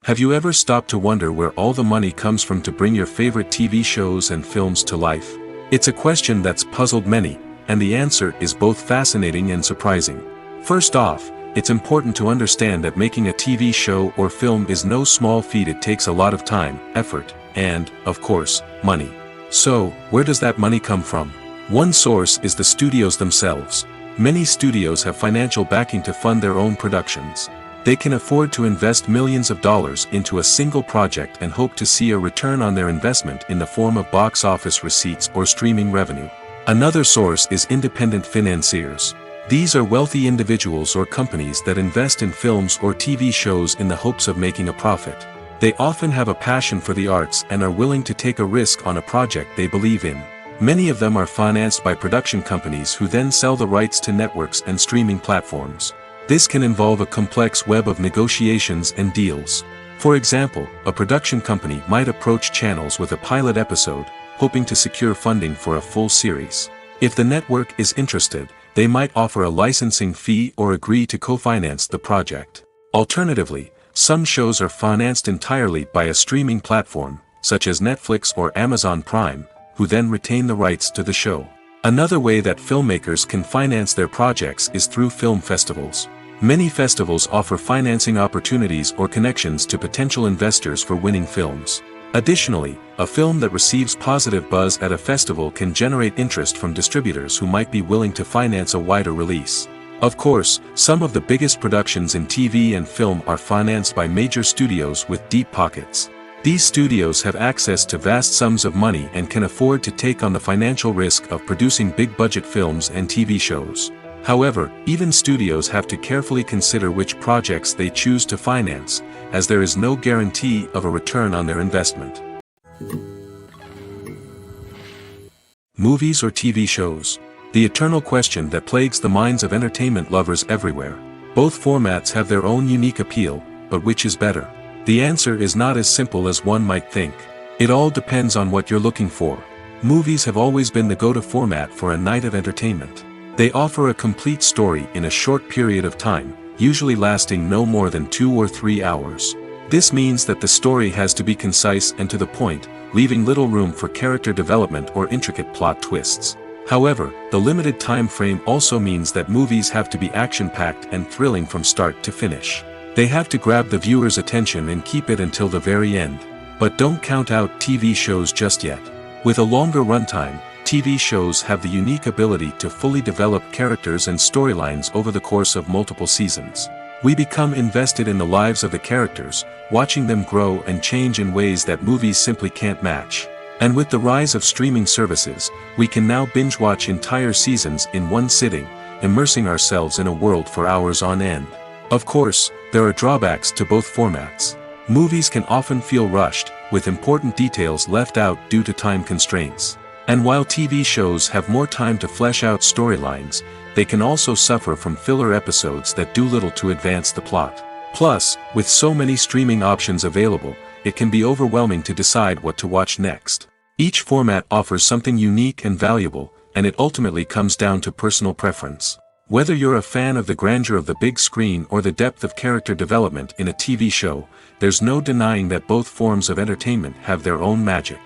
Have you ever stopped to wonder where all the money comes from to bring your favorite TV shows and films to life? It's a question that's puzzled many, and the answer is both fascinating and surprising. First off, it's important to understand that making a TV show or film is no small feat. It takes a lot of time, effort, and, of course, money. So, where does that money come from? One source is the studios themselves. Many studios have financial backing to fund their own productions. They can afford to invest millions of dollars into a single project and hope to see a return on their investment in the form of box office receipts or streaming revenue. Another source is independent financiers. These are wealthy individuals or companies that invest in films or TV shows in the hopes of making a profit. They often have a passion for the arts and are willing to take a risk on a project they believe in. Many of them are financed by production companies who then sell the rights to networks and streaming platforms. This can involve a complex web of negotiations and deals. For example, a production company might approach channels with a pilot episode, hoping to secure funding for a full series. If the network is interested, they might offer a licensing fee or agree to co-finance the project. Alternatively, some shows are financed entirely by a streaming platform, such as Netflix or Amazon Prime, who then retain the rights to the show. Another way that filmmakers can finance their projects is through film festivals. Many festivals offer financing opportunities or connections to potential investors for winning films. Additionally, a film that receives positive buzz at a festival can generate interest from distributors who might be willing to finance a wider release. Of course, some of the biggest productions in TV and film are financed by major studios with deep pockets. These studios have access to vast sums of money and can afford to take on the financial risk of producing big-budget films and TV shows. However, even studios have to carefully consider which projects they choose to finance, as there is no guarantee of a return on their investment. Movies or TV shows? The eternal question that plagues the minds of entertainment lovers everywhere. Both formats have their own unique appeal, but which is better? The answer is not as simple as one might think. It all depends on what you're looking for. Movies have always been the go-to format for a night of entertainment. They offer a complete story in a short period of time, usually lasting no more than 2 or 3 hours. This means that the story has to be concise and to the point, leaving little room for character development or intricate plot twists. However, the limited time frame also means that movies have to be action-packed and thrilling from start to finish. They have to grab the viewer's attention and keep it until the very end. But don't count out TV shows just yet. With a longer runtime, TV shows have the unique ability to fully develop characters and storylines over the course of multiple seasons. We become invested in the lives of the characters, watching them grow and change in ways that movies simply can't match. And with the rise of streaming services, we can now binge-watch entire seasons in one sitting, immersing ourselves in a world for hours on end. Of course, there are drawbacks to both formats. Movies can often feel rushed, with important details left out due to time constraints. And while TV shows have more time to flesh out storylines, they can also suffer from filler episodes that do little to advance the plot. Plus, with so many streaming options available, it can be overwhelming to decide what to watch next. Each format offers something unique and valuable, and it ultimately comes down to personal preference. Whether you're a fan of the grandeur of the big screen or the depth of character development in a TV show, there's no denying that both forms of entertainment have their own magic.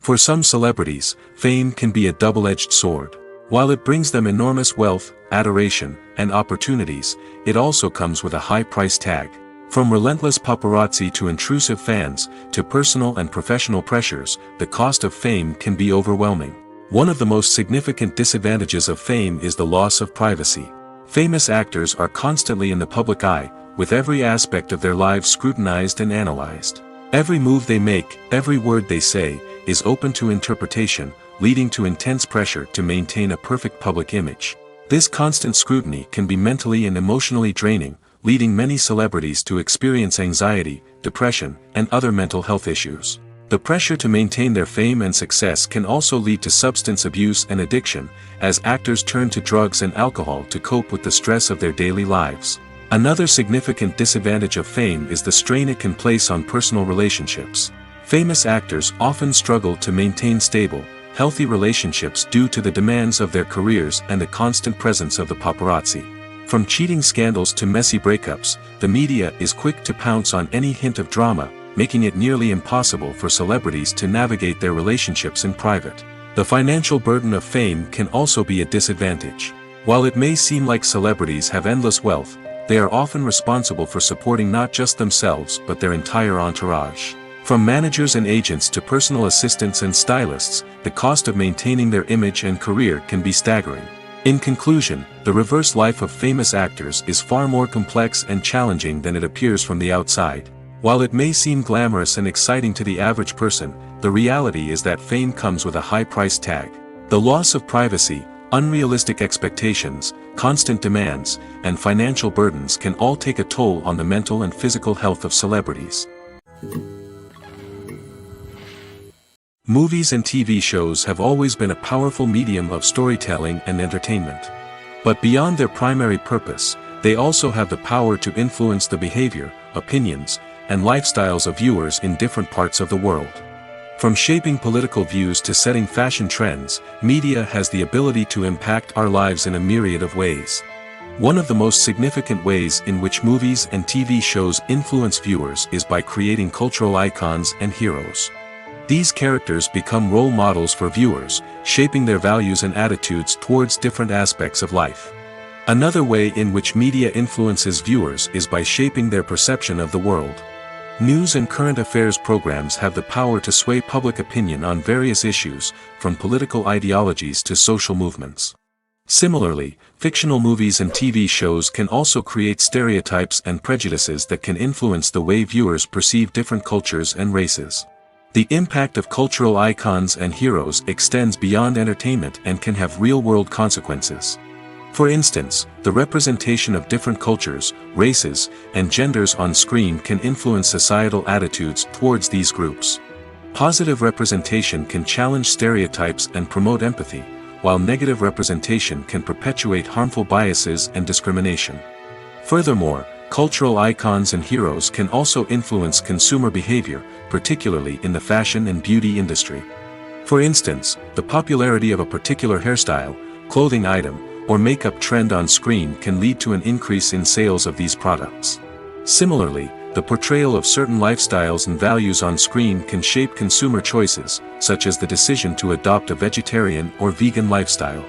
For some celebrities, fame can be a double-edged sword. While it brings them enormous wealth, adoration, and opportunities, it also comes with a high price tag. From relentless paparazzi to intrusive fans, to personal and professional pressures, the cost of fame can be overwhelming. One of the most significant disadvantages of fame is the loss of privacy. Famous actors are constantly in the public eye, with every aspect of their lives scrutinized and analyzed. Every move they make, every word they say, is open to interpretation, leading to intense pressure to maintain a perfect public image. This constant scrutiny can be mentally and emotionally draining, leading many celebrities to experience anxiety, depression, and other mental health issues. The pressure to maintain their fame and success can also lead to substance abuse and addiction, as actors turn to drugs and alcohol to cope with the stress of their daily lives. Another significant disadvantage of fame is the strain it can place on personal relationships. Famous actors often struggle to maintain stable, healthy relationships due to the demands of their careers and the constant presence of the paparazzi. From cheating scandals to messy breakups, the media is quick to pounce on any hint of drama, making it nearly impossible for celebrities to navigate their relationships in private. The financial burden of fame can also be a disadvantage. While it may seem like celebrities have endless wealth, they are often responsible for supporting not just themselves but their entire entourage. From managers and agents to personal assistants and stylists, the cost of maintaining their image and career can be staggering. In conclusion, the reverse life of famous actors is far more complex and challenging than it appears from the outside. While it may seem glamorous and exciting to the average person, the reality is that fame comes with a high price tag. The loss of privacy, unrealistic expectations, constant demands, and financial burdens can all take a toll on the mental and physical health of celebrities. Movies and TV shows have always been a powerful medium of storytelling and entertainment. But beyond their primary purpose, they also have the power to influence the behavior, opinions, and lifestyles of viewers in different parts of the world. From shaping political views to setting fashion trends, media has the ability to impact our lives in a myriad of ways. One of the most significant ways in which movies and TV shows influence viewers is by creating cultural icons and heroes. These characters become role models for viewers, shaping their values and attitudes towards different aspects of life. Another way in which media influences viewers is by shaping their perception of the world. News and current affairs programs have the power to sway public opinion on various issues, from political ideologies to social movements. Similarly, fictional movies and TV shows can also create stereotypes and prejudices that can influence the way viewers perceive different cultures and races. The impact of cultural icons and heroes extends beyond entertainment and can have real-world consequences. For instance, the representation of different cultures, races, and genders on screen can influence societal attitudes towards these groups. Positive representation can challenge stereotypes and promote empathy, while negative representation can perpetuate harmful biases and discrimination. Furthermore, cultural icons and heroes can also influence consumer behavior, particularly in the fashion and beauty industry. For instance, the popularity of a particular hairstyle, clothing item, or makeup trend on screen can lead to an increase in sales of these products. Similarly, the portrayal of certain lifestyles and values on screen can shape consumer choices, such as the decision to adopt a vegetarian or vegan lifestyle.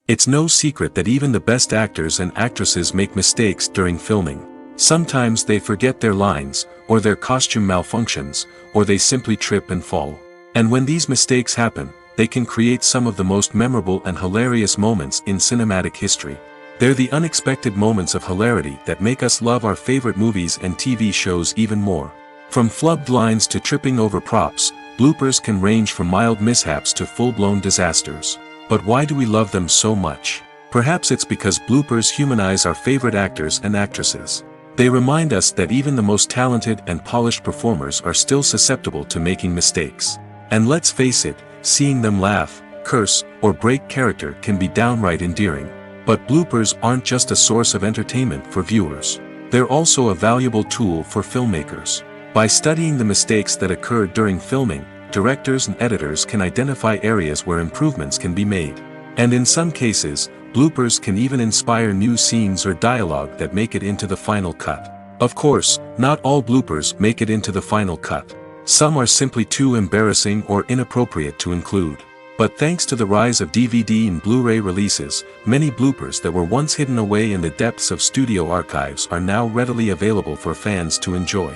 It's no secret that even the best actors and actresses make mistakes during filming. Sometimes they forget their lines, or their costume malfunctions, or they simply trip and fall. And when these mistakes happen, they can create some of the most memorable and hilarious moments in cinematic history. They're the unexpected moments of hilarity that make us love our favorite movies and TV shows even more. From flubbed lines to tripping over props, bloopers can range from mild mishaps to full-blown disasters. But why do we love them so much? Perhaps it's because bloopers humanize our favorite actors and actresses. They remind us that even the most talented and polished performers are still susceptible to making mistakes. And let's face it, seeing them laugh, curse, or break character can be downright endearing. But bloopers aren't just a source of entertainment for viewers. They're also a valuable tool for filmmakers. By studying the mistakes that occurred during filming, directors and editors can identify areas where improvements can be made. And in some cases, bloopers can even inspire new scenes or dialogue that make it into the final cut. Of course, not all bloopers make it into the final cut. Some are simply too embarrassing or inappropriate to include. But thanks to the rise of DVD and Blu-ray releases, many bloopers that were once hidden away in the depths of studio archives are now readily available for fans to enjoy.